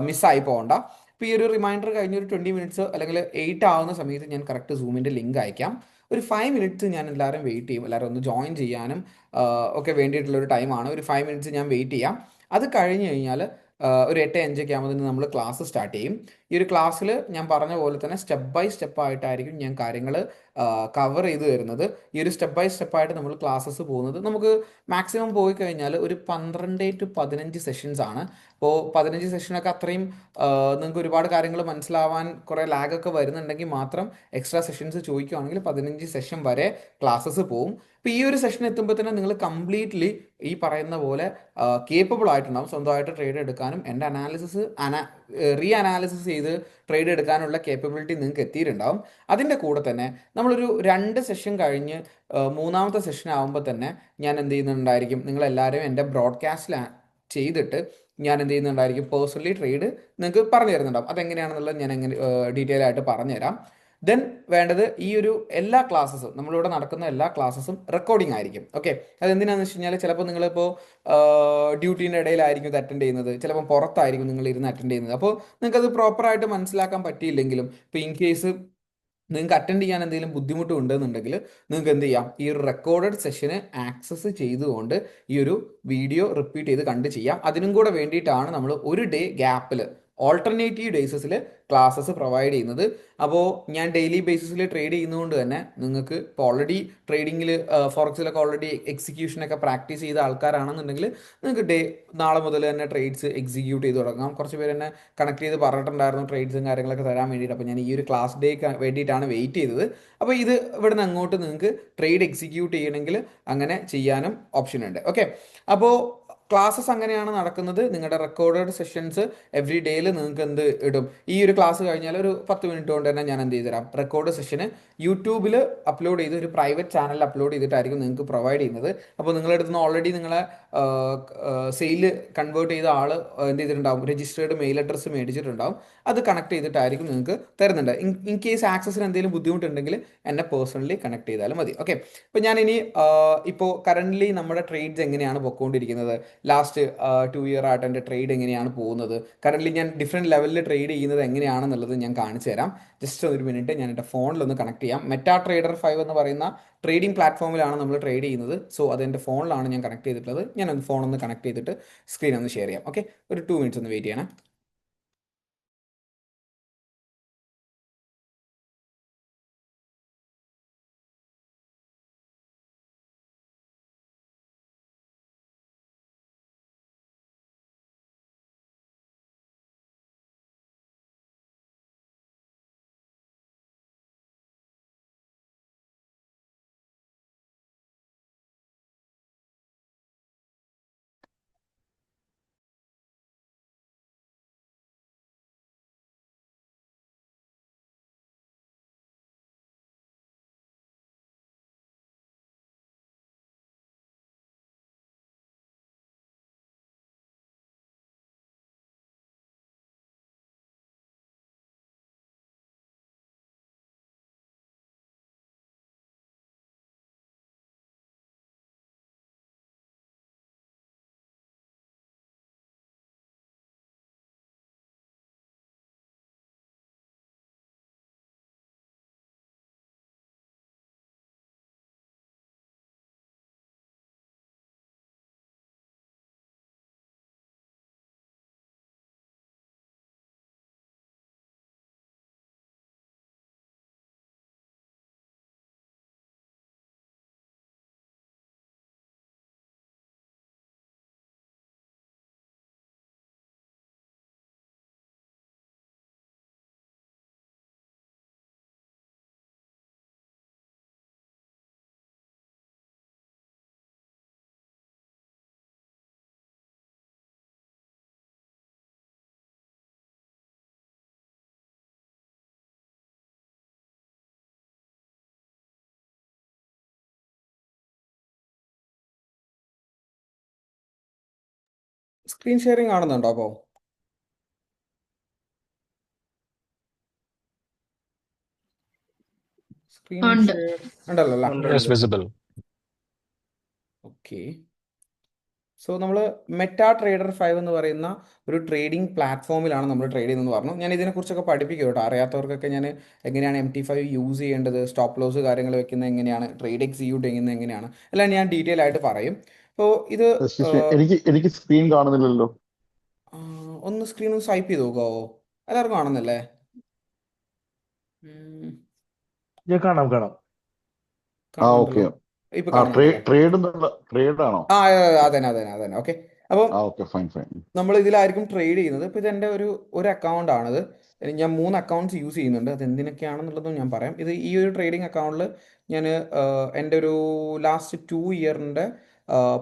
മിസ്സായി പോകണ്ട. അപ്പോൾ ഈ ഒരു റിമൈൻഡർ കഴിഞ്ഞൊരു 20 മിനിറ്റ്സ് അല്ലെങ്കിൽ 8 ആവുന്ന സമയത്ത് ഞാൻ കറക്റ്റ് സൂമിൻ്റെ ലിങ്ക് അയക്കാം. ഒരു 5 മിനിറ്റ്സ് ഞാൻ എല്ലാവരും വെയിറ്റ് ചെയ്യും. എല്ലാവരും ഒന്ന് ജോയിൻ ചെയ്യാനും ഒക്കെ വേണ്ടിയിട്ടുള്ളൊരു ടൈമാണ്. ഒരു 5 മിനിറ്റ്സ് ഞാൻ വെയിറ്റ് ചെയ്യാം. അത് കഴിഞ്ഞ് കഴിഞ്ഞാൽ ഒരു 8:05 ഒക്കെ ആകുമ്പോൾ നമ്മൾ ക്ലാസ് സ്റ്റാർട്ട് ചെയ്യും. ഈ ഒരു ക്ലാസ്സിൽ ഞാൻ പറഞ്ഞ പോലെ തന്നെ സ്റ്റെപ്പ് ബൈ സ്റ്റെപ്പ് ആയിട്ടായിരിക്കും ഞാൻ കാര്യങ്ങൾ കവർ ചെയ്ത് തരുന്നത്. ഈ ഒരു സ്റ്റെപ്പ് ബൈ സ്റ്റെപ്പായിട്ട് നമ്മൾ ക്ലാസ്സസ് പോകുന്നത് നമുക്ക് മാക്സിമം പോയി കഴിഞ്ഞാൽ ഒരു 12 to 15 സെഷൻസ് ആണ്. അപ്പോൾ 15 സെഷനൊക്കെ അത്രയും നിങ്ങൾക്ക് ഒരുപാട് കാര്യങ്ങൾ മനസ്സിലാവാൻ കുറേ ലാഗൊക്കെ വരുന്നുണ്ടെങ്കിൽ മാത്രം എക്സ്ട്രാ സെഷൻസ് ചോദിക്കുകയാണെങ്കിൽ 15 സെഷൻ വരെ ക്ലാസ്സസ് പോവും. അപ്പോൾ ഈ ഒരു സെഷൻ എത്തുമ്പോൾ തന്നെ നിങ്ങൾ കംപ്ലീറ്റ്ലി ഈ പറയുന്ന പോലെ കേപ്പബിൾ ആയിട്ടുണ്ടാവും സ്വന്തമായിട്ട് ട്രേഡ് എടുക്കാനും എൻ്റെ റീ അനാലിസിസ് ചെയ്ത് ട്രേഡ് എടുക്കാനുള്ള കേപ്പബിലിറ്റി നിങ്ങൾക്ക് എത്തിയിട്ടുണ്ടാവും. അതിൻ്റെ കൂടെ തന്നെ നമ്മളൊരു 2 സെഷൻ കഴിഞ്ഞ് മൂന്നാമത്തെ സെഷൻ ആകുമ്പോൾ തന്നെ ഞാൻ എന്ത് ചെയ്യുന്നുണ്ടായിരിക്കും, നിങ്ങളെല്ലാവരും എൻ്റെ ബ്രോഡ്കാസ്റ്റിൽ ചെയ്തിട്ട് ഞാൻ എന്ത് ചെയ്യുന്നുണ്ടായിരിക്കും, പേഴ്സണലി ട്രേഡ് നിങ്ങൾക്ക് പറഞ്ഞു തരുന്നുണ്ടാവും. അതെങ്ങനെയാണെന്നുള്ളത് ഞാൻ ഡീറ്റെയിൽ ആയിട്ട് പറഞ്ഞുതരാം. ദെൻ വേണ്ടത് ഈ ഒരു എല്ലാ ക്ലാസ്സസും, നമ്മളിവിടെ നടക്കുന്ന എല്ലാ ക്ലാസ്സസും റെക്കോർഡിംഗ് ആയിരിക്കും. ഓക്കെ, അതെന്തിനാണെന്ന് വെച്ച് കഴിഞ്ഞാൽ ചിലപ്പോൾ നിങ്ങളിപ്പോൾ ഡ്യൂട്ടീൻ്റെ ഇടയിലായിരിക്കും ഇത് അറ്റൻഡ് ചെയ്യുന്നത്, ചിലപ്പോൾ പുറത്തായിരിക്കും നിങ്ങൾ ഇരുന്ന് അറ്റൻഡ് ചെയ്യുന്നത്. അപ്പോൾ നിങ്ങൾക്കത് പ്രോപ്പറായിട്ട് മനസ്സിലാക്കാൻ പറ്റിയില്ലെങ്കിലും ഇപ്പോൾ ഇൻ കേസ് നിങ്ങൾക്ക് അറ്റൻഡ് ചെയ്യാൻ എന്തെങ്കിലും ബുദ്ധിമുട്ട് ഉണ്ടെന്നുണ്ടെങ്കിൽ നിങ്ങൾക്ക് എന്ത് ചെയ്യാം, ഈ ഒരു റെക്കോർഡഡ് സെഷന് ആക്സസ് ചെയ്തുകൊണ്ട് ഈ ഒരു വീഡിയോ റിപ്പീറ്റ് ചെയ്ത് കണ്ട് ചെയ്യാം. അതിനും കൂടെ വേണ്ടിയിട്ടാണ് നമ്മൾ ഒരു ഡേ ഗ്യാപ്പിൽ ഓൾട്ടർനേറ്റീവ് ഡേയ്സിൽ ക്ലാസ്സസ് പ്രൊവൈഡ് ചെയ്യുന്നത്. അപ്പോൾ ഞാൻ ഡെയിലി ബേസിസിൽ ട്രേഡ് ചെയ്യുന്നതുകൊണ്ട് തന്നെ നിങ്ങൾക്ക് ഇപ്പോൾ ഓൾറെഡി ട്രേഡിങ്ങിൽ ഫോറക്സിലൊക്കെ ഓൾറെഡി എക്സിക്യൂഷനൊക്കെ പ്രാക്ടീസ് ചെയ്ത ആൾക്കാരാണെന്നുണ്ടെങ്കിൽ നിങ്ങൾക്ക് നാളെ മുതൽ തന്നെ ട്രേഡ്സ് എക്സിക്യൂട്ട് ചെയ്ത് തുടങ്ങാം. കുറച്ച് പേര് തന്നെ കണക്ട് ചെയ്ത് പറഞ്ഞിട്ടുണ്ടായിരുന്നു ട്രേഡ്സും കാര്യങ്ങളൊക്കെ തരാൻ വേണ്ടിയിട്ട്. അപ്പോൾ ഞാൻ ഈ ഒരു ക്ലാസ് ഡേക്ക് വേണ്ടിയിട്ടാണ് വെയിറ്റ് ചെയ്തത്. അപ്പോൾ ഇത് ഇവിടുന്ന് അങ്ങോട്ട് നിങ്ങൾക്ക് ട്രേഡ് എക്സിക്യൂട്ട് ചെയ്യണമെങ്കിൽ അങ്ങനെ ചെയ്യാനും ഓപ്ഷൻ ഉണ്ട്. ഓക്കെ, അപ്പോൾ ക്ലാസ്സസ് അങ്ങനെയാണ് നടക്കുന്നത്. നിങ്ങളുടെ റെക്കോർഡഡ് സെഷൻസ് എവറി ഡേയിൽ നിങ്ങൾക്ക് എന്ത് ഇടും, ഈ ഒരു ക്ലാസ് കഴിഞ്ഞാൽ ഒരു 10 മിനിറ്റ് കൊണ്ട് തന്നെ ഞാൻ എന്ത് ചെയ്ത് തരാം, റെക്കോർഡ് സെഷന് യൂട്യൂബിൽ അപ്ലോഡ് ചെയ്ത് ഒരു പ്രൈവറ്റ് ചാനലിൽ അപ്ലോഡ് ചെയ്തിട്ടായിരിക്കും നിങ്ങൾക്ക് പ്രൊവൈഡ് ചെയ്യുന്നത്. അപ്പോൾ നിങ്ങളുടെ അടുത്ത് നിന്ന് ഓൾറെഡി നിങ്ങളെ സെയിൽ കൺവേർട്ട് ചെയ്ത ആൾ എന്ത് ചെയ്തിട്ടുണ്ടാവും, രജിസ്റ്റേർഡ് മെയിൽ അഡ്രസ്സ് മേടിച്ചിട്ടുണ്ടാവും. അത് കണക്ട് ചെയ്തിട്ടായിരിക്കും നിങ്ങൾക്ക് തരുന്നുണ്ട്. ഇൻ കേസ് ആക്സസിന് എന്തെങ്കിലും ബുദ്ധിമുട്ടുണ്ടെങ്കിൽ എന്നെ പേഴ്സണലി കണക്ട് ചെയ്താലും മതി. ഓക്കെ, ഇപ്പോൾ ഞാനിനി ഇപ്പോൾ കറൻ്റ്ലി നമ്മുടെ ട്രേഡ്സ് എങ്ങനെയാണ് പൊയ്ക്കൊണ്ടിരിക്കുന്നത്, ലാസ്റ്റ് 2 ഇയർ ആയിട്ട് എൻ്റെ ട്രേഡ് എങ്ങനെയാണ് പോകുന്നത്, കറൻ്റ്ലി ഞാൻ ഡിഫറെൻറ്റ് ലെവലിൽ ട്രേഡ് ചെയ്യുന്നത് എങ്ങനെയാണെന്നുള്ളത് ഞാൻ കാണിച്ചു തരാം. ജസ്റ്റ് ഒരു മിനിറ്റ്, ഞാൻ എൻ്റെ ഫോണിലൊന്ന് കണക്ട് ചെയ്യാം. മെറ്റാ ട്രേഡർ 5 എന്ന് പറയുന്ന ട്രേഡിംഗ് പ്ലാറ്റ്ഫോമിലാണ് നമ്മൾ ട്രേഡ് ചെയ്യുന്നത്. സോ അതെൻ്റെ ഫോണിലാണ് ഞാൻ കണക്ട് ചെയ്തിട്ടുള്ളത്. ഞാനൊന്ന് ഫോണൊന്ന് കണക്ട് ചെയ്തിട്ട് സ്ക്രീൻ ഒന്ന് ഷെയർ ചെയ്യാം. ഓക്കെ, ഒരു 2 മിനിറ്റ്സ് ഒന്ന് വെയിറ്റ് ചെയ്യണം. സ്ക്രീൻ ഷെയറിംഗ് കാണുന്നുണ്ടോ? അപ്പോൾ സ്ക്രീൻ ഉണ്ട്. ഷെയർ ഉണ്ടല്ലോ അല്ലേ? ഉണ്ട് Yes, ഉണ്ട്. visible. ഓക്കെ, സോ നമ്മൾ മെറ്റാ ട്രേഡർ 5 എന്ന് പറയുന്ന ഒരു ട്രേഡിംഗ് പ്ലാറ്റ്ഫോമിലാണ് നമ്മൾ ട്രേഡ് ചെയ്യുന്നതെന്ന് പറഞ്ഞു. ഞാൻ ഇതിനെക്കുറിച്ചൊക്കെ പഠിപ്പിക്കും കേട്ടോ. അറിയാത്തവർക്കൊക്കെ ഞാൻ എങ്ങനെയാണ് MT5 യൂസ് ചെയ്യേണ്ടത്, സ്റ്റോപ്പ് ലോസ് കാര്യങ്ങൾ വെക്കുന്നത് എങ്ങനെയാണ്, ട്രേഡ് എക്സിക്യൂട്ട് ചെയ്യുന്നത് എങ്ങനെയാണ്, എല്ലാം ഞാൻ ഡീറ്റെയിൽ ആയിട്ട് പറയും. അപ്പോൾ ഇത് എനിക്ക് സ്ക്രീൻ കാണുന്നില്ലല്ലോ. ഒന്ന് സ്ക്രീൻ ഒന്ന് സ്വൈപ്പ് ചെയ്ത് നോക്കാവോ? എല്ലാവർക്കും കാണുന്നില്ലേ? കാണാം ഓക്കെ. കാണുന്നുണ്ടല്ലോ, ഇപ്പൊ കാണുന്നുണ്ടല്ലോ. ട്രേഡ് ആണോ? അതന്നെ. ഓക്കെ, അപ്പോൾ ഓക്കെ, ഫൈൻ. നമ്മൾ ഇതിലായിരിക്കും ട്രേഡ് ചെയ്യുന്നത്. ഇപ്പോൾ ഇതെൻ്റെ ഒരു അക്കൗണ്ട് ആണിത്. ഞാൻ 3 അക്കൗണ്ട്സ് യൂസ് ചെയ്യുന്നുണ്ട്. അത് എന്തിനൊക്കെയാണെന്നുള്ളതും ഞാൻ പറയാം. ഈ ഒരു ട്രേഡിംഗ് അക്കൗണ്ടിൽ ഞാൻ എൻ്റെ ഒരു ലാസ്റ്റ് 2 ഇയറിൻ്റെ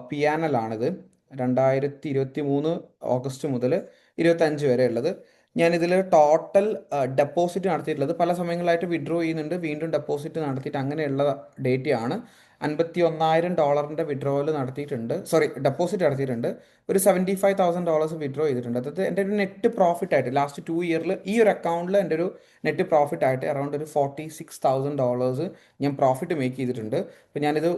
PNL ആണിത്. 2023 ഓഗസ്റ്റ് മുതൽ 25 വരെ ഉള്ളത്. ഞാനിതിൽ ടോട്ടൽ ഡെപ്പോസിറ്റ് നടത്തിയിട്ടുള്ളത് പല സമയങ്ങളായിട്ട് വിഡ്രോ ചെയ്യുന്നുണ്ട്, വീണ്ടും ഡെപ്പോസിറ്റ് നടത്തിയിട്ട് അങ്ങനെയുള്ള ഡേറ്റയാണ്. $51,000 വിഡ്രോവൽ നടത്തിയിട്ടുണ്ട്, ഡെപ്പോസിറ്റ് നടത്തിയിട്ടുണ്ട്. ഒരു $75,000 വിഡ്രോ ചെയ്തിട്ടുണ്ട്. അതായത് എൻ്റെ ഒരു നെറ്റ് പ്രോഫിറ്റ് ആയിട്ട് ലാസ്റ്റ് 2 ഇയറിൽ ഈ ഒരു അക്കൗണ്ടിൽ എൻ്റെ ഒരു നെറ്റ് പ്രോഫിറ്റ് ആയിട്ട് അറൗണ്ട് ഒരു $46,000 ഞാൻ പ്രോഫിറ്റ് മേക്ക് ചെയ്തിട്ടുണ്ട്. അപ്പോൾ ഞാനിത്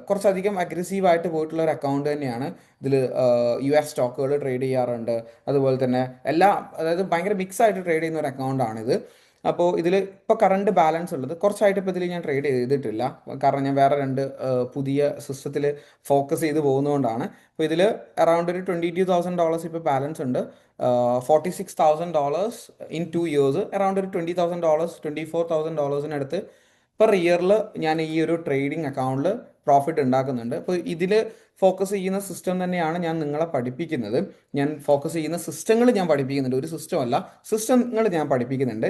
കുറച്ചധികം അഗ്രസീവായിട്ട് പോയിട്ടുള്ള ഒരു അക്കൗണ്ട് തന്നെയാണ്. ഇതിൽ US സ്റ്റോക്കുകൾ ട്രേഡ് ചെയ്യാറുണ്ട്, അതുപോലെ തന്നെ അതായത് ഭയങ്കര മിക്സ് ആയിട്ട് ട്രേഡ് ചെയ്യുന്ന ഒരു അക്കൗണ്ടാണിത്. അപ്പോൾ ഇതിൽ ഇപ്പോൾ കറണ്ട് ബാലൻസ് ഉള്ളത് കുറച്ചായിട്ട് ഇപ്പോൾ ഇതിൽ ഞാൻ ട്രേഡ് ചെയ്തിട്ടില്ല, കാരണം ഞാൻ വേറെ രണ്ട് പുതിയ സിസ്റ്റത്തിൽ ഫോക്കസ് ചെയ്ത് പോകുന്നതുകൊണ്ടാണ്. അപ്പോൾ ഇതിൽ അറൗണ്ട് ഒരു $22,000 ഇപ്പോൾ ബാലൻസ് ഉണ്ട്. $46,000 ഇൻ 2 years, അറൗണ്ട് ഒരു $20,000 $24,000 പെർ ഇയറിൽ ഞാൻ ഈ ഒരു ട്രേഡിംഗ് അക്കൗണ്ടിൽ പ്രോഫിറ്റ് ഉണ്ടാക്കുന്നുണ്ട്. അപ്പോൾ ഇതിൽ ഫോക്കസ് ചെയ്യുന്ന സിസ്റ്റം തന്നെയാണ് ഞാൻ നിങ്ങളെ പഠിപ്പിക്കുന്നത്. ഞാൻ ഫോക്കസ് ചെയ്യുന്ന സിസ്റ്റങ്ങൾ ഞാൻ പഠിപ്പിക്കുന്നുണ്ട്, ഒരു സിസ്റ്റം അല്ല, സിസ്റ്റങ്ങൾ ഞാൻ പഠിപ്പിക്കുന്നുണ്ട്.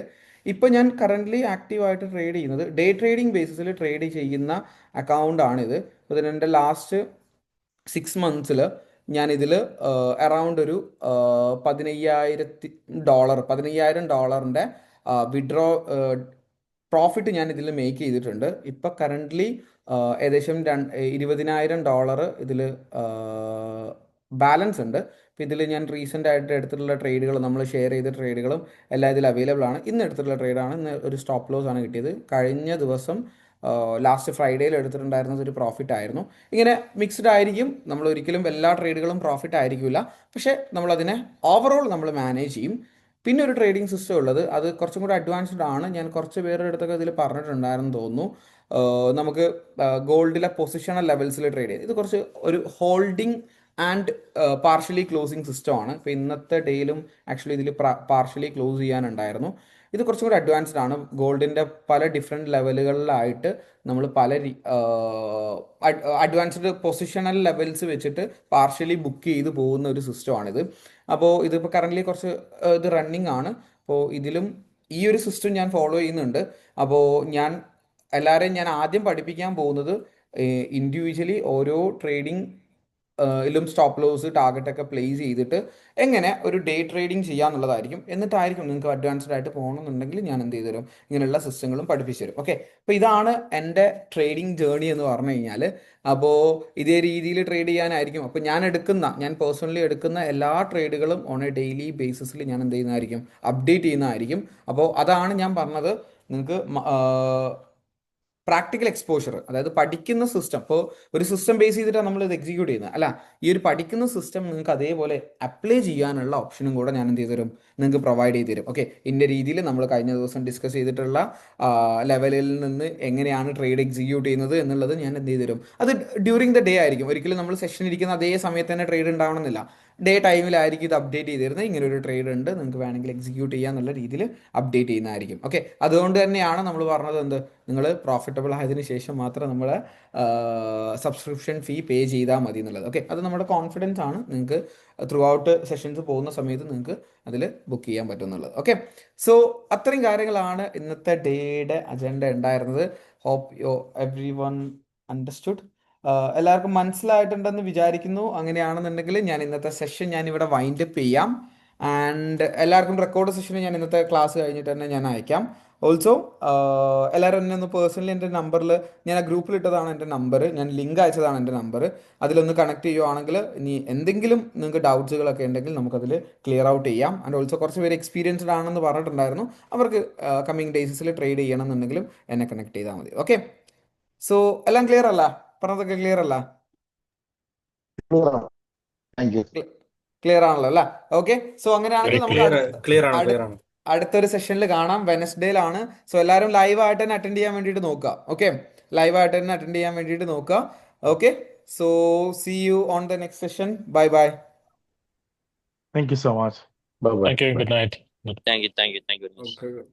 ഇപ്പോൾ ഞാൻ കറൻ്റ്ലി ആക്റ്റീവായിട്ട് ട്രേഡ് ചെയ്യുന്നത് ഡേ ട്രേഡിംഗ് ബേസിസിൽ ട്രേഡ് ചെയ്യുന്ന അക്കൗണ്ടാണിത്. അപ്പോൾ ഇതിൻ്റെ ലാസ്റ്റ് 6 months ഞാനിതിൽ അറൗണ്ട് ഒരു $15,000 വിഡ്രോ പ്രോഫിറ്റ് ഞാൻ ഇതിൽ മേക്ക് ചെയ്തിട്ടുണ്ട്. ഇപ്പം കറൻ്റ്ലി ഏകദേശം $20,000 ഇതിൽ ബാലൻസ് ഉണ്ട്. അപ്പോൾ ഇതിൽ ഞാൻ റീസെൻ്റ് ആയിട്ട് എടുത്തിട്ടുള്ള ട്രേഡുകൾ, നമ്മൾ ഷെയർ ചെയ്ത ട്രേഡുകളും എല്ലാം ഇതിൽ അവൈലബിൾ ആണ്. ഇന്ന് എടുത്തിട്ടുള്ള ട്രേഡാണ്, ഇന്ന് ഒരു സ്റ്റോപ്പ് ലോസ് ആണ് കിട്ടിയത്. കഴിഞ്ഞ ദിവസം ലാസ്റ്റ് ഫ്രൈഡേയിൽ എടുത്തിട്ടുണ്ടായിരുന്നത് ഒരു പ്രോഫിറ്റ് ആയിരുന്നു. ഇങ്ങനെ മിക്സ്ഡ് ആയിരിക്കും, നമ്മൾ ഒരിക്കലും എല്ലാ ട്രേഡുകളും പ്രോഫിറ്റ് ആയിരിക്കില്ല, പക്ഷേ നമ്മളതിനെ ഓവറോൾ നമ്മൾ മാനേജ് ചെയ്യും. പിന്നെ ഒരു ട്രേഡിംഗ് സിസ്റ്റം ഉള്ളത്, അത് കുറച്ചും കൂടി അഡ്വാൻസ്ഡ് ആണ്. ഞാൻ കുറച്ച് പേരുടെ അടുത്തൊക്കെ ഇതിൽ പറഞ്ഞിട്ടുണ്ടായിരുന്നു തോന്നുന്നു. നമുക്ക് ഗോൾഡിലെ പൊസിഷണൽ ലെവൽസിൽ ട്രേഡ് ചെയ്ത്, ഇത് കുറച്ച് ഒരു ഹോൾഡിംഗ് ആൻഡ് പാർഷ്യലി ക്ലോസിങ് സിസ്റ്റമാണ്. ഇപ്പോൾ ഇന്നത്തെ ഡേയിലും ആക്ച്വലി ഇതിൽ പാർഷ്യലി ക്ലോസ് ചെയ്യാനുണ്ടായിരുന്നു. ഇത് കുറച്ചും കൂടി അഡ്വാൻസ്ഡ് ആണ്. ഗോൾഡിൻ്റെ പല ഡിഫറെൻറ്റ് ലെവലുകളിലായിട്ട് നമ്മൾ പല അഡ്വാൻസ്ഡ് പൊസിഷണൽ ലെവൽസ് വെച്ചിട്ട് പാർഷ്യലി ബുക്ക് ചെയ്ത് പോകുന്ന ഒരു സിസ്റ്റമാണിത്. അപ്പോൾ ഇതിപ്പോൾ കറൻ്റ്ലി കുറച്ച് ഇത് റണ്ണിങ് ആണ്. അപ്പോൾ ഇതിലും ഈ ഒരു സിസ്റ്റം ഞാൻ ഫോളോ ചെയ്യുന്നുണ്ട്. അപ്പോൾ എല്ലാവരെയും ഞാൻ ആദ്യം പഠിപ്പിക്കാൻ പോകുന്നത് ഇൻഡിവിജ്വലി ഓരോ ട്രേഡിംഗ് ലും സ്റ്റോപ്പ് ലോസ് ടാർഗറ്റൊക്കെ പ്ലേസ് ചെയ്തിട്ട് എങ്ങനെ ഒരു ഡേ ട്രേഡിംഗ് ചെയ്യാന്നുള്ളതായിരിക്കും. എന്നിട്ടായിരിക്കും നിങ്ങൾക്ക് അഡ്വാൻസ്ഡ് ആയിട്ട് പോകണമെന്നുണ്ടെങ്കിൽ ഞാൻ എന്ത് ചെയ്തു തരും, ഇങ്ങനെയുള്ള സിസ്റ്റങ്ങളും പഠിപ്പിച്ചു തരും. ഓക്കെ, അപ്പോൾ ഇതാണ് എൻ്റെ ട്രേഡിംഗ് ജേർണി എന്ന് പറഞ്ഞു കഴിഞ്ഞാൽ. അപ്പോൾ ഇതേ രീതിയിൽ ട്രേഡ് ചെയ്യാനായിരിക്കും. അപ്പോൾ ഞാൻ പേഴ്സണലി എടുക്കുന്ന എല്ലാ ട്രേഡുകളും ഓൺ എ ഡെയിലി ബേസിസിൽ ഞാൻ എന്ത് ചെയ്യുന്നതായിരിക്കും, അപ്ഡേറ്റ് ചെയ്യുന്നതായിരിക്കും. അപ്പോൾ അതാണ് ഞാൻ പറഞ്ഞത്, നിങ്ങൾക്ക് പ്രാക്ടിക്കൽ എക്സ്പോഷർ, അതായത് പഠിക്കുന്ന സിസ്റ്റം. ഇപ്പോൾ ഒരു സിസ്റ്റം ബേസ് ചെയ്തിട്ടാണ് നമ്മൾ ഇത് എക്സിക്യൂട്ട് ചെയ്യുന്നത് അല്ല, ഈ ഒരു പഠിക്കുന്ന സിസ്റ്റം നിങ്ങൾക്ക് അതേപോലെ അപ്ലൈ ചെയ്യാനുള്ള ഓപ്ഷനും കൂടെ ഞാൻ എന്ത് ചെയ്തു തരും, നിങ്ങൾക്ക് പ്രൊവൈഡ് ചെയ്ത് തരും. ഓക്കെ, ഇതിൻ്റെ രീതിയിൽ നമ്മൾ കഴിഞ്ഞ ദിവസം ഡിസ്കസ് ചെയ്തിട്ടുള്ള ലെവലിൽ നിന്ന് എങ്ങനെയാണ് ട്രേഡ് എക്സിക്യൂട്ട് ചെയ്യുന്നത് എന്നുള്ളത് ഞാൻ എന്ത് ചെയ്തു തരും. അത് ഡ്യൂറിങ് ദ ഡേ ആയിരിക്കും, ഒരിക്കലും നമ്മൾ സെഷൻ ഇരിക്കുന്ന അതേ സമയത്ത് തന്നെ ട്രേഡ് ഉണ്ടാവണമെന്നില്ല. ഡേ ടൈമിലായിരിക്കും ഇത് അപ്ഡേറ്റ് ചെയ്ത് തരുന്നത്. ഇങ്ങനെ ഒരു ട്രേഡ് ഉണ്ട്, നിങ്ങൾക്ക് വേണമെങ്കിൽ എക്സിക്യൂട്ട് ചെയ്യാന്നുള്ള രീതിയിൽ അപ്ഡേറ്റ് ചെയ്യുന്നതായിരിക്കും. ഓക്കെ, അതുകൊണ്ട് തന്നെയാണ് നമ്മൾ പറഞ്ഞത് എന്ത്, നിങ്ങൾ പ്രോഫിറ്റബിൾ ആയതിനു ശേഷം മാത്രം നമ്മൾ സബ്സ്ക്രിപ്ഷൻ ഫീ പേ ചെയ്താൽ മതി എന്നുള്ളത്. ഓക്കെ, അത് നമ്മുടെ കോൺഫിഡൻസ് ആണ്. നിങ്ങൾക്ക് ത്രൂ ഔട്ട് സെഷൻസ് പോകുന്ന സമയത്ത് നിങ്ങൾക്ക് അതിൽ ബുക്ക് ചെയ്യാൻ പറ്റും എന്നുള്ളത്. ഓക്കെ, സോ അത്രയും കാര്യങ്ങളാണ് ഇന്നത്തെ ഡേയുടെ അജണ്ട ഉണ്ടായിരുന്നത്. Hope everyone understood. എല്ലാവർക്കും മനസ്സിലായിട്ടുണ്ടെന്ന് വിചാരിക്കുന്നു. അങ്ങനെയാണെന്നുണ്ടെങ്കിൽ ഞാൻ ഇന്നത്തെ സെഷൻ ഞാനിവിടെ വൈൻഡപ്പ് ചെയ്യാം. ആൻഡ് എല്ലാവർക്കും റെക്കോർഡ് സെഷൻ ഞാൻ ഇന്നത്തെ ക്ലാസ് കഴിഞ്ഞിട്ട് തന്നെ ഞാൻ അയക്കാം. ഓൾസോ എല്ലാവരും എന്നെ ഒന്ന് പേഴ്സണലി എൻ്റെ നമ്പറിൽ, ഞാൻ ആ ഗ്രൂപ്പിൽ ഇട്ടതാണ് എൻ്റെ നമ്പർ, ഞാൻ ലിങ്ക് അയച്ചതാണ് എൻ്റെ നമ്പർ, അതിലൊന്ന് കണക്ട് ചെയ്യുവാണെങ്കിൽ ഇനി എന്തെങ്കിലും നിങ്ങൾക്ക് ഡൗട്ട്സുകളൊക്കെ ഉണ്ടെങ്കിൽ നമുക്കതിൽ ക്ലിയർ ഔട്ട് ചെയ്യാം. ആൻഡ് ഓൾസോ കുറച്ച് പേര് എക്സ്പീരിയൻസ്ഡ് ആണെന്ന് പറഞ്ഞിട്ടുണ്ടായിരുന്നു, അവർക്ക് കമ്മിങ് ഡേയ്സിൽ ട്രേഡ് ചെയ്യണമെന്നുണ്ടെങ്കിലും എന്നെ കണക്ട് ചെയ്താൽ മതി. ഓക്കെ, സോ എല്ലാം ക്ലിയർ അല്ല, പറഞ്ഞതൊക്കെ ക്ലിയർ അല്ല, ക്ലിയർ ആണല്ലോ അല്ല? ഓക്കെ, സോ അങ്ങനെയാണെങ്കിൽ നമുക്ക് അടുത്തൊരു സെഷനിൽ കാണാം. വെനസ്ഡേയിലാണ്. സോ എല്ലാവരും ലൈവായിട്ട് തന്നെ അറ്റൻഡ് ചെയ്യാൻ വേണ്ടിയിട്ട് നോക്കുക. ഓക്കെ, ലൈവായിട്ട് തന്നെ അറ്റൻഡ് ചെയ്യാൻ വേണ്ടിയിട്ട് നോക്കുക. Okay, so see you on the next session. Bye bye. Thank you so much. Bye bye. Thank you. Good night. Thank you very much. Okay.